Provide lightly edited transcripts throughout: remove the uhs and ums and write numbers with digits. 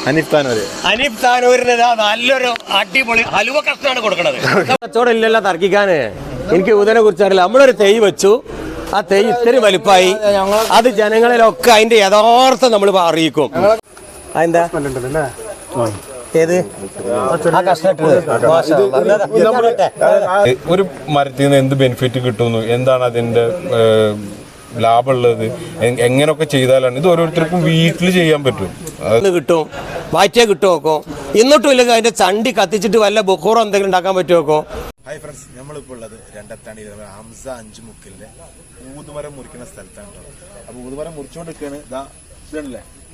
അനീഫ് താനൂരിന് നല്ലൊരു അടിപൊളി ഹലുവ കഷ്ണമാണ് കൊടുക്കണത്. കച്ചവടം ഇല്ലല്ലോ തർക്കിക്കാന്. എനിക്ക് ഊതിനെ കുറിച്ച് അറിയില്ല. നമ്മളൊരു തെയ് വെച്ചു, ആ തെയ് ഇത്തിരി വലുപ്പമായി, അത് ജനങ്ങളിലൊക്കെ അതിന്റെ യഥാർത്ഥം നമ്മൾ അറിയിക്കും. അതെന്താ ഏത് ഒരു മരത്തിൽ നിന്ന് എന്ത് ബെനിഫിറ്റ് കിട്ടുന്നു, എന്താണ് അതിന്റെ ലാഭമുള്ളത്, എങ്ങനെയൊക്കെ ചെയ്താലാണ് ഇത് ഓരോരുത്തർക്കും വീട്ടിൽ ചെയ്യാൻ പറ്റും. കിട്ടും, വാറ്റിയാ കിട്ടും നോക്കോ. എന്നിട്ടും ഇല്ലെങ്കിൽ അതിന്റെ ചണ്ടി കത്തിച്ചിട്ട് വല്ല ബുക്കൂറോ എന്തെങ്കിലും ഉണ്ടാക്കാൻ പറ്റുമോ നോക്കോ. ഹായ് ഫ്രണ്ട്സ്, നമ്മളിപ്പോൾ ഉള്ളത് രണ്ടത്താണി ഹംസ 5 മുക്കിലിന്റെ ഊതുമരം മുറിക്കുന്ന സ്ഥലത്താണ്. അപ്പൊ ഊതുമരം മുറിച്ചുകൊണ്ടിരിക്കുകയാണ്.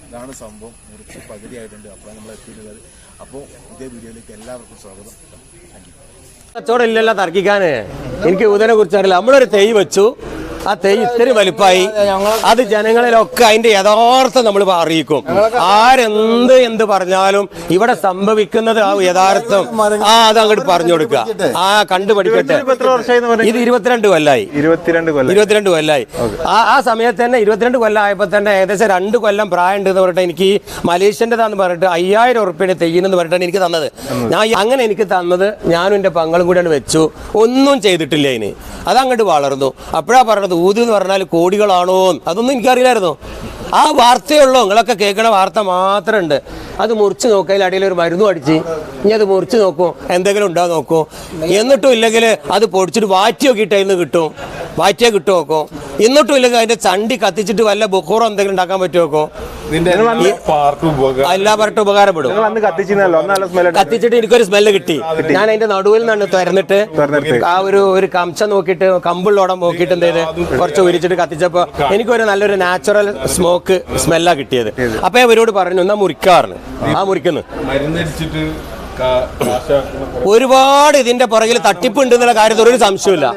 ഇതാണ് സംഭവം. മുറിച്ച് പകുതിയായിട്ടുണ്ട്. അപ്പോൾ നമ്മൾ എത്തിയിട്ടുള്ളത്. അപ്പോൾ ഇതേ വീഡിയോയിലേക്ക് എല്ലാവർക്കും സ്വാഗതം. കച്ചവടം ഇല്ലല്ലോ തർക്കിക്കാന്. എനിക്ക് ഊതിനെ കുറിച്ച് അറിയില്ല. നമ്മളൊരു തെയ് വെച്ചു, ആ തെയ് ഇത്തിരി വലുപ്പമായി, അത് ജനങ്ങളിലൊക്കെ അതിന്റെ യഥാർത്ഥം നമ്മൾ അറിയിക്കും. എന്ത് പറഞ്ഞാലും ഇവിടെ സംഭവിക്കുന്നത് ആ യഥാർത്ഥം അത് അങ്ങോട്ട് പറഞ്ഞു കൊടുക്കുക. കണ്ടുപഠിക്കട്ടെ. ഇത് 22 കൊല്ലായി. 22 കൊല്ലായി. ആ സമയത്ത് തന്നെ 22 കൊല്ലം ആയപ്പോ തന്നെ ഏകദേശം 2 കൊല്ലം പ്രായം ഉണ്ട് എന്ന് പറഞ്ഞിട്ട് എനിക്ക് മലേഷ്യൻ്റെതാന്ന് പറഞ്ഞിട്ട് 5000 ഉറുപ്പിയുടെ തെയ്യെന്ന് പറഞ്ഞിട്ടാണ് എനിക്ക് തന്നത്. ഞാൻ അങ്ങനെ എനിക്ക് തന്നത് ഞാനും എൻ്റെ പങ്ങളും കൂടിയാണ് വെച്ചു. ഒന്നും ചെയ്തിട്ടില്ല അതിന്. അതങ്ങോട്ട് വളർന്നു. അപ്പോഴാ പറഞ്ഞത് ഊത് എന്ന് പറഞ്ഞാൽ കോടികളാണോ, അതൊന്നും എനിക്കറിയില്ലായിരുന്നു. ആ വാർത്തയുള്ളൂ, നിങ്ങളൊക്കെ കേൾക്കണ വാർത്ത മാത്രമുണ്ട്. അത് മുറിച്ച് നോക്കുക, അതിൽ അടിയിൽ ഒരു മരുന്നും അടിച്ച് ഇനി അത് മുറിച്ച് നോക്കൂ, എന്തെങ്കിലും ഉണ്ടോ നോക്കൂ. എന്നിട്ടും ഇല്ലെങ്കിൽ അത് പൊടിച്ചിട്ട് വാറ്റി നോക്കിയിട്ട് അതിൽ നിന്ന് കിട്ടും, വാറ്റിയാ കിട്ടും നോക്കോ. എന്നിട്ടും ഇല്ലെങ്കിൽ അതിന്റെ ചണ്ടി കത്തിച്ചിട്ട് വല്ല ബുക്കൂറോ എന്തെങ്കിലും ഉണ്ടാക്കാൻ പറ്റുമോ നോക്കോ. എല്ലാ പാർട്ടും ഉപകാരപ്പെടും. കത്തിച്ചിട്ട് എനിക്കൊരു സ്മെല്ല് കിട്ടി. ഞാൻ അതിന്റെ നടുവിൽ നിന്നാണ് തുറന്നിട്ട് ആ ഒരു കംശം നോക്കിയിട്ട് കമ്പുള്ളോടം നോക്കിയിട്ട് എന്ത് ചെയ്ത് കുറച്ച് ഉരിച്ചിട്ട് കത്തിച്ചപ്പോ എനിക്കൊരു നല്ലൊരു നാച്ചുറൽ സ്മോക്ക് സ്മെല്ലാ കിട്ടിയത്. അപ്പൊ അവരോട് പറഞ്ഞു എന്നാ മുറിക്കാറുണ്ട്. ആ മുറിക്കുന്നു. ഒരുപാട് ഇതിന്റെ പുറകിൽ തട്ടിപ്പുണ്ട് എന്നുള്ള കാര്യത്തിൽ ഒരു സംശയമില്ല.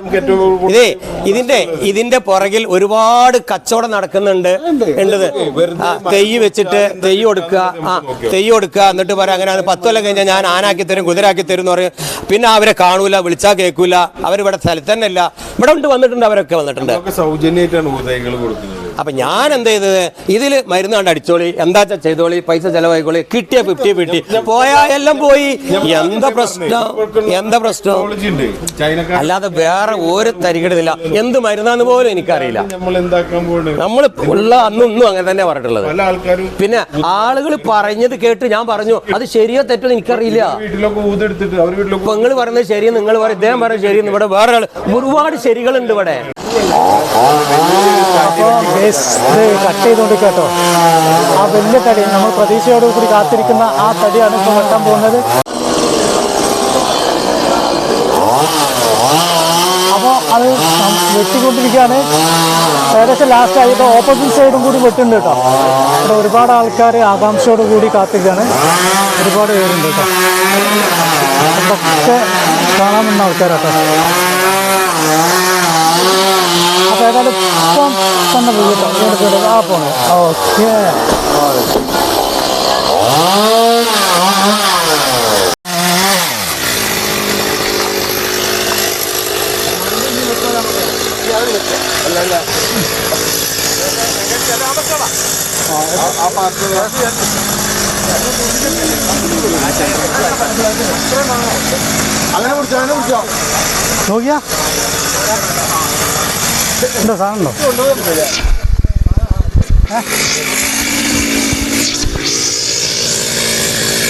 ഇതിന്റെ പുറകിൽ ഒരുപാട് കച്ചവടം നടക്കുന്നുണ്ട്. തെയ്യ് വെച്ചിട്ട് തെയ്യ് കൊടുക്കുക എന്നിട്ട് പറയാം അങ്ങനെ 10 കൊല്ലം കഴിഞ്ഞാൽ ഞാൻ ആനാക്കി തരും, കുതിരാക്കി തരും എന്ന് പറയും. പിന്നെ അവരെ കാണൂല, വിളിച്ചാൽ കേൾക്കൂല. അവരിവിടെ സ്ഥലത്ത് തന്നെ ഇല്ല. ഇവിടെ വന്നിട്ടുണ്ട്, അവരൊക്കെ വന്നിട്ടുണ്ട്. അപ്പൊ ഞാൻ എന്ത് ചെയ്തത്, ഇതില് മരുന്ന് കണ്ട് അടിച്ചോളി, എന്താ ചെയ്തോളി, പൈസ ചെലവായിക്കോളി, കിട്ടിയ 50-50 പോയാ എല്ലാം പോയി. എന്താ പ്രശ്നം? അല്ലാതെ വേറെ ഒരു തരികടില്ല. എന്ത് മരുന്നാന്ന് പോലും എനിക്കറിയില്ല. നമ്മൾ ഉള്ള അന്നൊന്നും അങ്ങനെ തന്നെ പറഞ്ഞിട്ടുള്ളത്. പിന്നെ ആളുകൾ പറഞ്ഞത് കേട്ട് ഞാൻ പറഞ്ഞു അത് ശരിയോ തെറ്റോ എനിക്കറിയില്ല. നിങ്ങൾ പറയുന്നത് ശരി, നിങ്ങൾ പറയും ഇദ്ദേഹം പറയുന്നത് ശരി. ഇവിടെ വേറെ ഒരുപാട് ശരികളുണ്ട് ഇവിടെ. കട്ട് ചെയ്തുകൊണ്ട് കേട്ടോ, ആ വലിയ തടി നമ്മൾ പ്രതീക്ഷയോടുകൂടി കാത്തിരിക്കുന്ന ആ തടിയാണ് ഇപ്പോൾ വെട്ടാൻ പോകുന്നത്. അപ്പോൾ അത് വെട്ടിക്കൊണ്ടിരിക്കുകയാണ്. ഏകദേശം ലാസ്റ്റ് ആയിട്ട് ഓപ്പോസിറ്റ് സൈഡും കൂടി വെട്ടുണ്ട് കേട്ടോ. ഇവിടെ ഒരുപാട് ആൾക്കാർ ആകാംക്ഷയോട് കൂടി കാത്തിരിക്കുകയാണ്. ഒരുപാട് പേരുണ്ട് കേട്ടോ. അതൊക്കെ കാണാൻ വന്ന ആൾക്കാരാട്ടോ. അപ്പോൾ ഏതായാലും ഇപ്പം തന്നെ പോയി കേട്ടോ. ആ പോണേ. ഓക്കെ. അങ്ങനെ കുടിച്ചോ നോക്കിയാ എന്താ സാധനം ഉണ്ടോ?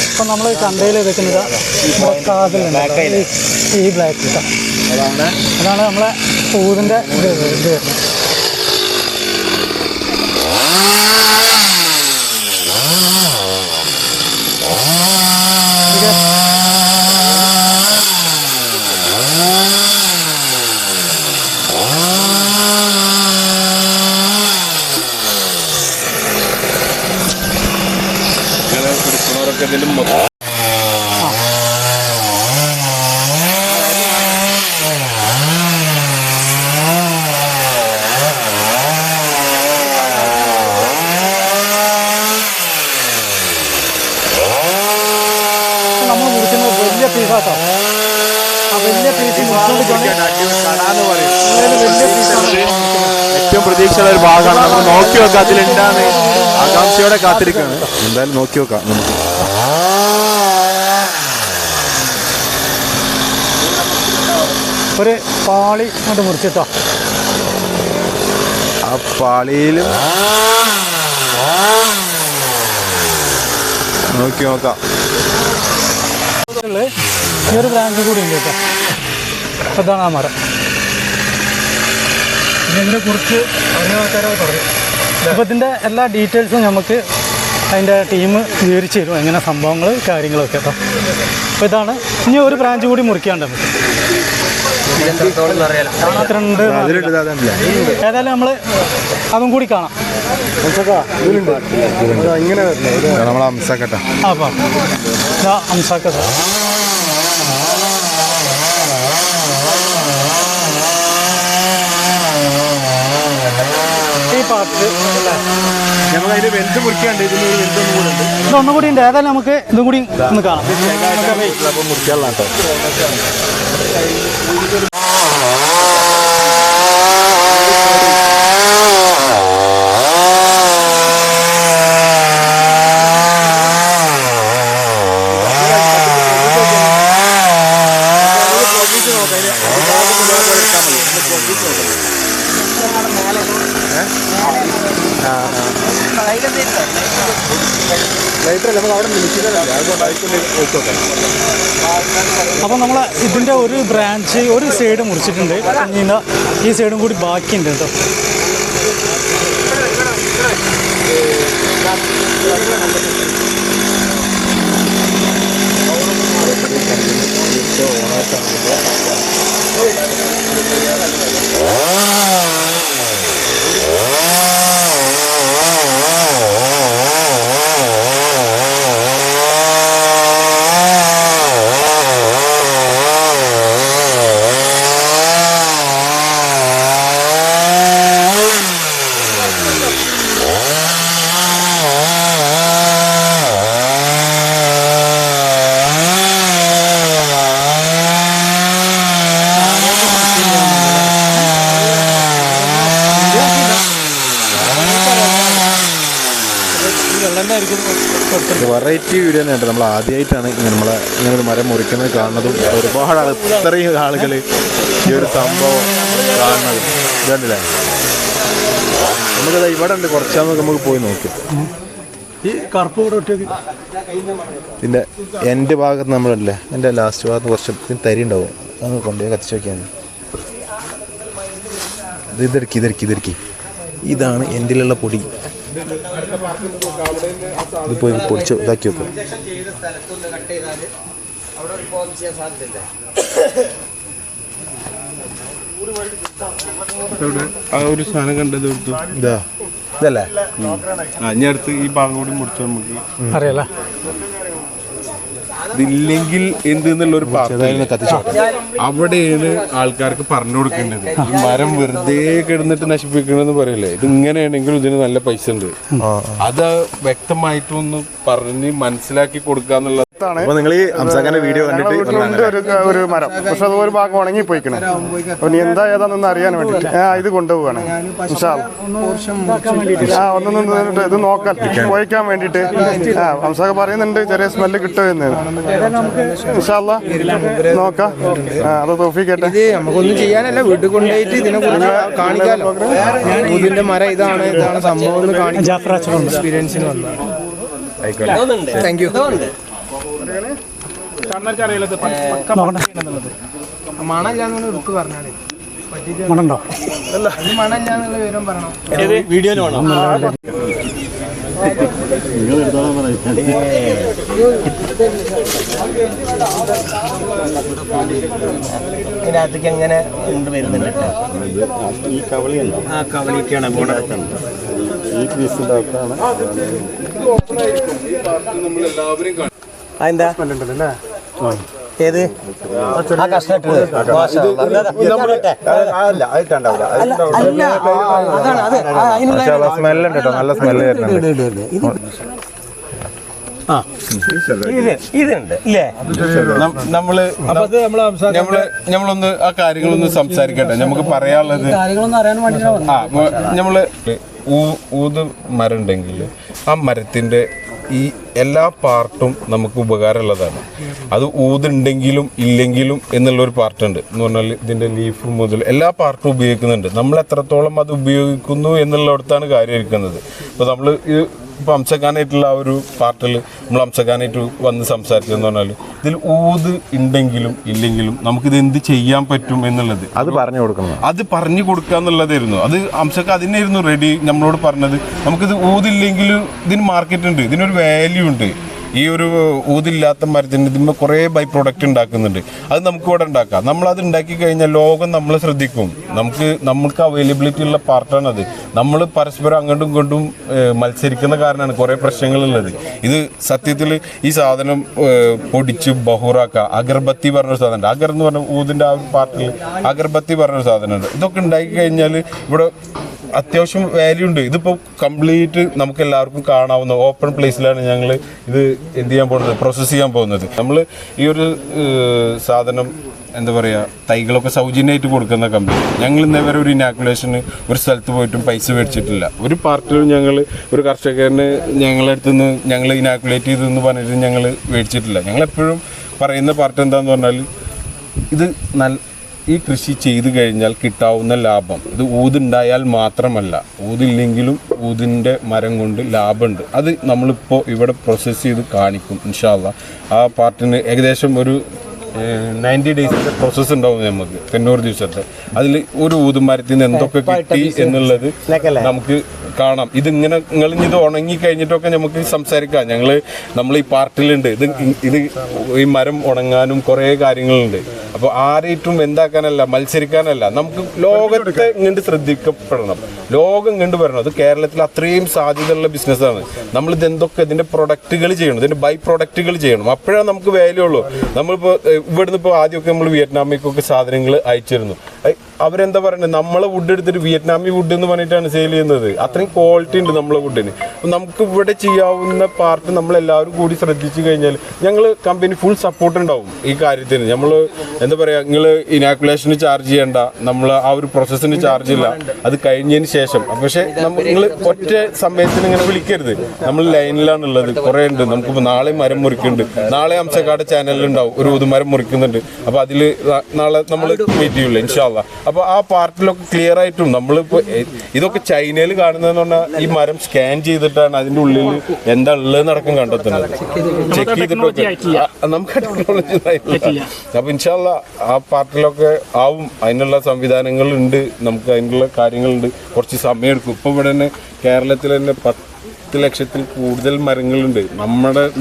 ഇപ്പം നമ്മൾ ചന്തയിൽ വെക്കുന്നത് ഈ ബ്ലാക്ക് കേട്ടോ. അതാണ് നമ്മളെ ഊതിൻ്റെ ഇത്. നമ്മൾ മുറിക്കുന്നത് വലിയ പീസാട്ടോ. ആ വലിയ പീസ് ഏറ്റവും പ്രതീക്ഷയുള്ള ഒരു ഭാഗമാണ്. നമ്മൾ നോക്കി വെക്കുക അതിലുണ്ടാകുന്ന ആ ആകാംക്ഷയോടെ കാത്തിരിക്കുകയാണ്. എന്തായാലും നോക്കി നോക്കാം നമുക്ക്. ഒരു പാളി കൊണ്ട് മുറിച്ചിട്ടോ. ആ പാളിയിലും നോക്കി നോക്കാം. ഈ ഒരു ബ്രാഞ്ച് കൂടി ഉണ്ട് കേട്ടോ. അതാണ് ആ മരം. ഇതിനെ കുറിച്ച് അറിഞ്ഞ ആൾക്കാരൊക്കെ പറയും. അപ്പോൾ ഇതിൻ്റെ എല്ലാ ഡീറ്റെയിൽസും നമുക്ക് അതിൻ്റെ ടീം വിവരിച്ച് തരും, എങ്ങനെ സംഭവങ്ങൾ കാര്യങ്ങളൊക്കെ കേട്ടോ. അപ്പോൾ ഇതാണ്. ഇനി ഒരു ബ്രാഞ്ച് കൂടി മുറിക്കാണ്ട് നമുക്ക്. ഏതായാലും നമ്മൾ അതും കൂടി കാണാം. നമ്മളെ അംസാക്കട്ടെ. ആ പാ അംസാക്ക സാർ. ഈ പാർട്ട് ഞങ്ങളതിന് വെന്ത് മുറിക്കാണ്ട് ഇതിന് ഒരു വെന്തൊന്നും കൂടെ ഉണ്ട്. ഇതൊന്നും കൂടി ഉണ്ട്. ഏതായാലും നമുക്ക് ഇതും കൂടി ഒന്ന് കാണാം. അപ്പോൾ മുറിക്കാനുള്ള കേട്ടോ. അപ്പോൾ നമ്മൾ ഇതിൻ്റെ ഒരു ബ്രാഞ്ച് ഒരു സൈഡ് മുറിച്ചിട്ടുണ്ട്. ഇനി ഈ സൈഡും കൂടി ബാക്കിയുണ്ട് കേട്ടോ. വെറൈറ്റി വീഡിയോ തന്നെ ഉണ്ട്. നമ്മൾ ആദ്യമായിട്ടാണ് ഇങ്ങനെ ഒരു മരം മുറിക്കുന്നത് കാണുന്നതും ഒരുപാട് ഇത്രയും ആളുകൾ ഈ ഒരു സംഭവം കാണുന്നത്. ഇതുണ്ടല്ലേ, നമുക്കത് ഇവിടെ ഉണ്ട്. കുറച്ചാകുമ്പോൾ നമുക്ക് പോയി നോക്കാം. ഈ കറുപ്പ് കൂടെ ഒറ്റയ്ക്ക് ഇതിൻ്റെ എൻ്റെ ഭാഗത്ത് നമ്മളല്ലേ, എൻ്റെ ലാസ്റ്റ് ഭാഗത്ത് കുറച്ച് തരി ഉണ്ടാവും. അത് കൊണ്ടുപോയി കത്തിച്ച് നോക്കിയാൽ ഇതെടുക്കി. ഇതാണ് എൻ്റെ പൊടി. ഇത് പോയി പൊടിച്ച് ഇതാക്കി വെക്കും. ആ ഒരു സാധനം കണ്ടത് ഇതല്ലേ ഞാൻ അടുത്ത് ഈ ഭാഗം കൂടി മുറിച്ച് നമുക്ക് അറിയാലോ. ഇതില്ലെങ്കിൽ എന്തെന്നുള്ളൊരു അവിടെയാണ് ആൾക്കാർക്ക് പറഞ്ഞു കൊടുക്കേണ്ടത്. ഈ മരം വെറുതെ കിടന്നിട്ട് നശിപ്പിക്കണമെന്ന് പറയല്ലേ, ഇത് ഇങ്ങനെയാണെങ്കിലും ഇതിന് നല്ല പൈസ ഉണ്ട്. അത് വ്യക്തമായിട്ടൊന്ന് പറഞ്ഞ് മനസ്സിലാക്കി കൊടുക്കാന്നുള്ള. അപ്പൊ നിങ്ങൾ ഈ അംസാഖാന്റെ വീഡിയോ കണ്ടിട്ട് ഒരു മരം, പക്ഷെ അത് ഒരു ഭാഗം ഉണങ്ങി പോയിക്കണേ. അപ്പൊ നീ എന്താ ഏതാണെന്ന് അറിയാൻ വേണ്ടിട്ട് ഇത് കൊണ്ടുപോവാണ്. ഒന്നൊന്ന് ഇത് നോക്കാൻ പോയിക്കാൻ വേണ്ടിട്ട് അംസാഖ പറയുന്നുണ്ട് ചെറിയ സ്മെല്ല് കിട്ടുമെന്ന്. നോക്കാം. അത് തോഫിക്കട്ടെ. നമുക്കൊന്നും ചെയ്യാനല്ല, വീട്ടിൽ കൊണ്ടുപോയിട്ട് ഇതിനെ കുറിച്ച് കാണിക്കാലോ. ഇതിന്റെ മരം ഇതാണ് സംഭവം കാണിക്കാൻ എക്സ്പീരിയൻസിന് വന്നത്. Thank you. മണല്ലാന്നുള്ള എടുത്ത് പറഞ്ഞാൽ മണുണ്ടോ? മണല്ലാന്നുള്ള വിവരം പറയണം. വീഡിയോയിൽ വേണം. ഇതിനകത്തേക്ക് എങ്ങനെ വരുന്നുണ്ട്. ഈ കവളിയല്ല, ആ കവളിക്കാണ് പോണത്. ഈ പീസിൻ്റെ ഒക്കെയാണ്. അതെന്താ ഏത് ആ കഷ്ണട്ട് സ്മെല്ലുണ്ട് കേട്ടോ, നല്ല സ്മെല്ല് വരുന്നുണ്ട്. ഇതുണ്ട് ഇല്ലേ? നമ്മളൊന്ന് ആ കാര്യങ്ങളൊന്ന് സംസാരിക്കട്ടെ. നമുക്ക് പറയാനുള്ളത് നമ്മള് ഊത് മരം ഉണ്ടെങ്കിൽ ആ മരത്തിൻ്റെ ഈ എല്ലാ പാർട്ടും നമുക്ക് ഉപകാരമുള്ളതാണ്. അത് ഊതുണ്ടെങ്കിലും ഇല്ലെങ്കിലും എന്നുള്ളൊരു പാർട്ടുണ്ട് എന്ന് പറഞ്ഞാൽ ഇതിൻ്റെ ലീഫ് മുതൽ എല്ലാ പാർട്ടും ഉപയോഗിക്കുന്നുണ്ട്. നമ്മൾ എത്രത്തോളം അത് ഉപയോഗിക്കുന്നു എന്നുള്ളിടത്താണ് കാര്യം ഇരിക്കുന്നത്. ഇപ്പോൾ നമ്മൾ ഇപ്പോൾ അംസഖാനായിട്ടുള്ള ആ ഒരു പാർട്ടിൽ നമ്മൾ അംസഖാനായിട്ട് വന്ന് സംസാരിച്ചതെന്ന് പറഞ്ഞാൽ ഇതിൽ ഊത് ഉണ്ടെങ്കിലും ഇല്ലെങ്കിലും നമുക്കിത് എന്ത് ചെയ്യാൻ പറ്റും എന്നുള്ളത് അത് പറഞ്ഞു കൊടുക്കണം. അത് പറഞ്ഞു കൊടുക്കുക എന്നുള്ളതായിരുന്നു. അത് അംസഖ് അതിനായിരുന്നു റെഡി നമ്മളോട് പറഞ്ഞത്. നമുക്കിത് ഊതില്ലെങ്കിലും ഇതിന് മാർക്കറ്റ് ഉണ്ട്, ഇതിനൊരു വാല്യൂ ഉണ്ട്. ഈ ഒരു ഊതില്ലാത്ത മരത്തിന് ഇതിന്മേൽ കുറേ ബൈ പ്രോഡക്റ്റ് ഉണ്ടാക്കുന്നുണ്ട്. അത് നമുക്ക് ഇവിടെ ഉണ്ടാക്കാം. നമ്മളത് ഉണ്ടാക്കി കഴിഞ്ഞാൽ ലോകം നമ്മളെ ശ്രദ്ധിക്കും. നമുക്ക് അവൈലബിലിറ്റി ഉള്ള പാർട്ടാണത്. നമ്മൾ പരസ്പരം അങ്ങോട്ടും ഇങ്ങോട്ടും മത്സരിക്കുന്ന കാരണമാണ് കുറേ പ്രശ്നങ്ങളുള്ളത്. ഇത് സത്യത്തിൽ ഈ സാധനം പൊടിച്ച് ബഹൂറാക്കുക, അഗർബത്തി പറഞ്ഞൊരു സാധനമുണ്ട്. അഗർ എന്ന് പറഞ്ഞ ഊതിൻ്റെ ആ ഒരു പാർട്ടിൽ അഗർബത്തി പറഞ്ഞൊരു സാധനമുണ്ട്. ഇതൊക്കെ ഉണ്ടാക്കി കഴിഞ്ഞാൽ ഇവിടെ അത്യാവശ്യം വാല്യൂ ഉണ്ട്. ഇതിപ്പോൾ കംപ്ലീറ്റ് നമുക്ക് എല്ലാവർക്കും കാണാവുന്ന ഓപ്പൺ പ്ലേസിലാണ് ഞങ്ങൾ ഇത് എന്ത് ചെയ്യാൻ പോകുന്നത്, പ്രോസസ്സ് ചെയ്യാൻ പോകുന്നത്. നമ്മൾ ഈ ഒരു സാധനം എന്താ പറയുക, തൈകളൊക്കെ സൗജന്യമായിട്ട് കൊടുക്കുന്ന കമ്പനി. ഞങ്ങൾ ഇന്നേ വരെ ഒരു ഇനാക്കുലേഷന് ഒരു സ്ഥലത്ത് പോയിട്ടും പൈസ മേടിച്ചിട്ടില്ല. ഒരു പാർട്ടിലും ഞങ്ങൾ ഒരു കർഷകന് ഞങ്ങളുടെ അടുത്ത് നിന്ന് ഞങ്ങൾ ഇനാക്കുലേറ്റ് ചെയ്തെന്ന് പറഞ്ഞിട്ട് ഞങ്ങൾ മേടിച്ചിട്ടില്ല. ഞങ്ങളെപ്പോഴും പറയുന്ന പാർട്ടി എന്താണെന്ന് പറഞ്ഞാൽ ഇത് ഈ കൃഷി ചെയ്തു കഴിഞ്ഞാൽ കിട്ടാവുന്ന ലാഭം ഇത് ഊതുണ്ടായാൽ മാത്രമല്ല, ഊതില്ലെങ്കിലും ഊതിൻ്റെ മരം കൊണ്ട് ലാഭമുണ്ട്. അത് നമ്മളിപ്പോൾ ഇവിടെ പ്രോസസ്സ് ചെയ്ത് കാണിക്കും ഇൻഷാ അള്ളാ. ആ പാർട്ടിന് ഏകദേശം ഒരു 90 ഡേയ്സിൻ്റെ പ്രോസസ്സ് ഉണ്ടാവും നമുക്ക്, 90 ദിവസത്തെ. അതിൽ ഒരു ഊതുമരത്തിൽ നിന്ന് എന്തൊക്കെ കിട്ടി എന്നുള്ളത് നമുക്ക് കാണാം. ഇതിങ്ങനെ ഇത് ഉണങ്ങി കഴിഞ്ഞിട്ടൊക്കെ നമുക്ക് സംസാരിക്കാം. നമ്മൾ ഈ പാർട്ടിലുണ്ട്. ഇത് ഈ മരം ഉണങ്ങാനും കുറേ കാര്യങ്ങളുണ്ട്. അപ്പോൾ ആരെയും എന്താക്കാനല്ല, മത്സരിക്കാനല്ല, നമുക്ക് ലോകത്തെ ഇങ്ങോട്ട് ശ്രദ്ധിക്കപ്പെടണം, ലോകം ഇങ്ങോട്ട് വരണം. അത് കേരളത്തിൽ അത്രയും സാധ്യതയുള്ള ബിസിനസ്സാണ്. നമ്മളിത് എന്തൊക്കെ ഇതിൻ്റെ പ്രൊഡക്റ്റുകൾ ചെയ്യണം, ഇതിൻ്റെ ബൈ പ്രൊഡക്റ്റുകൾ ചെയ്യണം. അപ്പോഴാണ് നമുക്ക് വാല്യൂ ഉള്ളൂ. നമ്മളിപ്പോൾ ഇവിടുന്ന് ഇപ്പോൾ ആദ്യമൊക്കെ നമ്മൾ വിയറ്റ്നാമിലേക്കൊക്കെ സാധനങ്ങൾ അയച്ചിരുന്നു. അവരെന്താ പറയുന്നത്, നമ്മളെ വുഡ് എടുത്തിട്ട് വിയറ്റ്നാമി വുഡ് എന്ന് പറഞ്ഞിട്ടാണ് സെയിൽ ചെയ്യുന്നത്. അത്രയും ക്വാളിറ്റി ഉണ്ട് നമ്മളെ വുഡിന്. നമുക്ക് ഇവിടെ ചെയ്യാവുന്ന പാർട്ട് നമ്മളെല്ലാവരും കൂടി ശ്രദ്ധിച്ചു കഴിഞ്ഞാൽ ഞങ്ങൾ കമ്പനി ഫുൾ സപ്പോർട്ട് ഉണ്ടാവും ഈ കാര്യത്തിന്. നമ്മൾ എന്താ പറയുക, നിങ്ങൾ ഇനാക്കുലേഷന് ചാർജ് ചെയ്യേണ്ട, നമ്മൾ ആ ഒരു പ്രോസസ്സിന് ചാർജ് ഇല്ല, അത് കഴിഞ്ഞതിന് ശേഷം. പക്ഷേ നിങ്ങൾ ഒറ്റ സമയത്തിന് ഇങ്ങനെ വിളിക്കരുത്. നമ്മൾ ലൈനിലാണുള്ളത്, കുറേ ഉണ്ട്. നമുക്കിപ്പോൾ നാളെ മരം മുറിക്കുന്നുണ്ട്, നാളെ അംസക്കാട് ചാനലിലുണ്ടാവും ഒരു ഊതുമരം മുറിക്കുന്നുണ്ട്. അപ്പോൾ അതിൽ നാളെ നമ്മൾ മീറ്റ് ചെയ്യില്ല ഇൻഷാ അള്ളാ. അപ്പോൾ ആ പാർട്ടിലൊക്കെ ക്ലിയർ ആയിട്ടും നമ്മളിപ്പോൾ ഇതൊക്കെ ചൈനയിൽ കാണുന്നതെന്ന് പറഞ്ഞാൽ ഈ മരം സ്കാൻ ചെയ്തിട്ടാണ് അതിൻ്റെ ഉള്ളിൽ എന്താ ഉള്ളതെന്ന് അടക്കം കണ്ടെത്തുന്നത്. ചെക്ക് ചെയ്തിട്ടൊക്കെ നമുക്ക് ടെക്നോളജി ആയിട്ടില്ല. അപ്പോൾ ഇൻഷാ അള്ളാ ആ പാർട്ടിലൊക്കെ ആവും. അതിനുള്ള സംവിധാനങ്ങളുണ്ട്, നമുക്ക് അതിനുള്ള കാര്യങ്ങളുണ്ട്. കുറച്ച് സമയമെടുക്കും. ഇപ്പോൾ ഇവിടെ തന്നെ കേരളത്തിൽ തന്നെ 10 ലക്ഷത്തിൽ കൂടുതൽ മരങ്ങളുണ്ട്.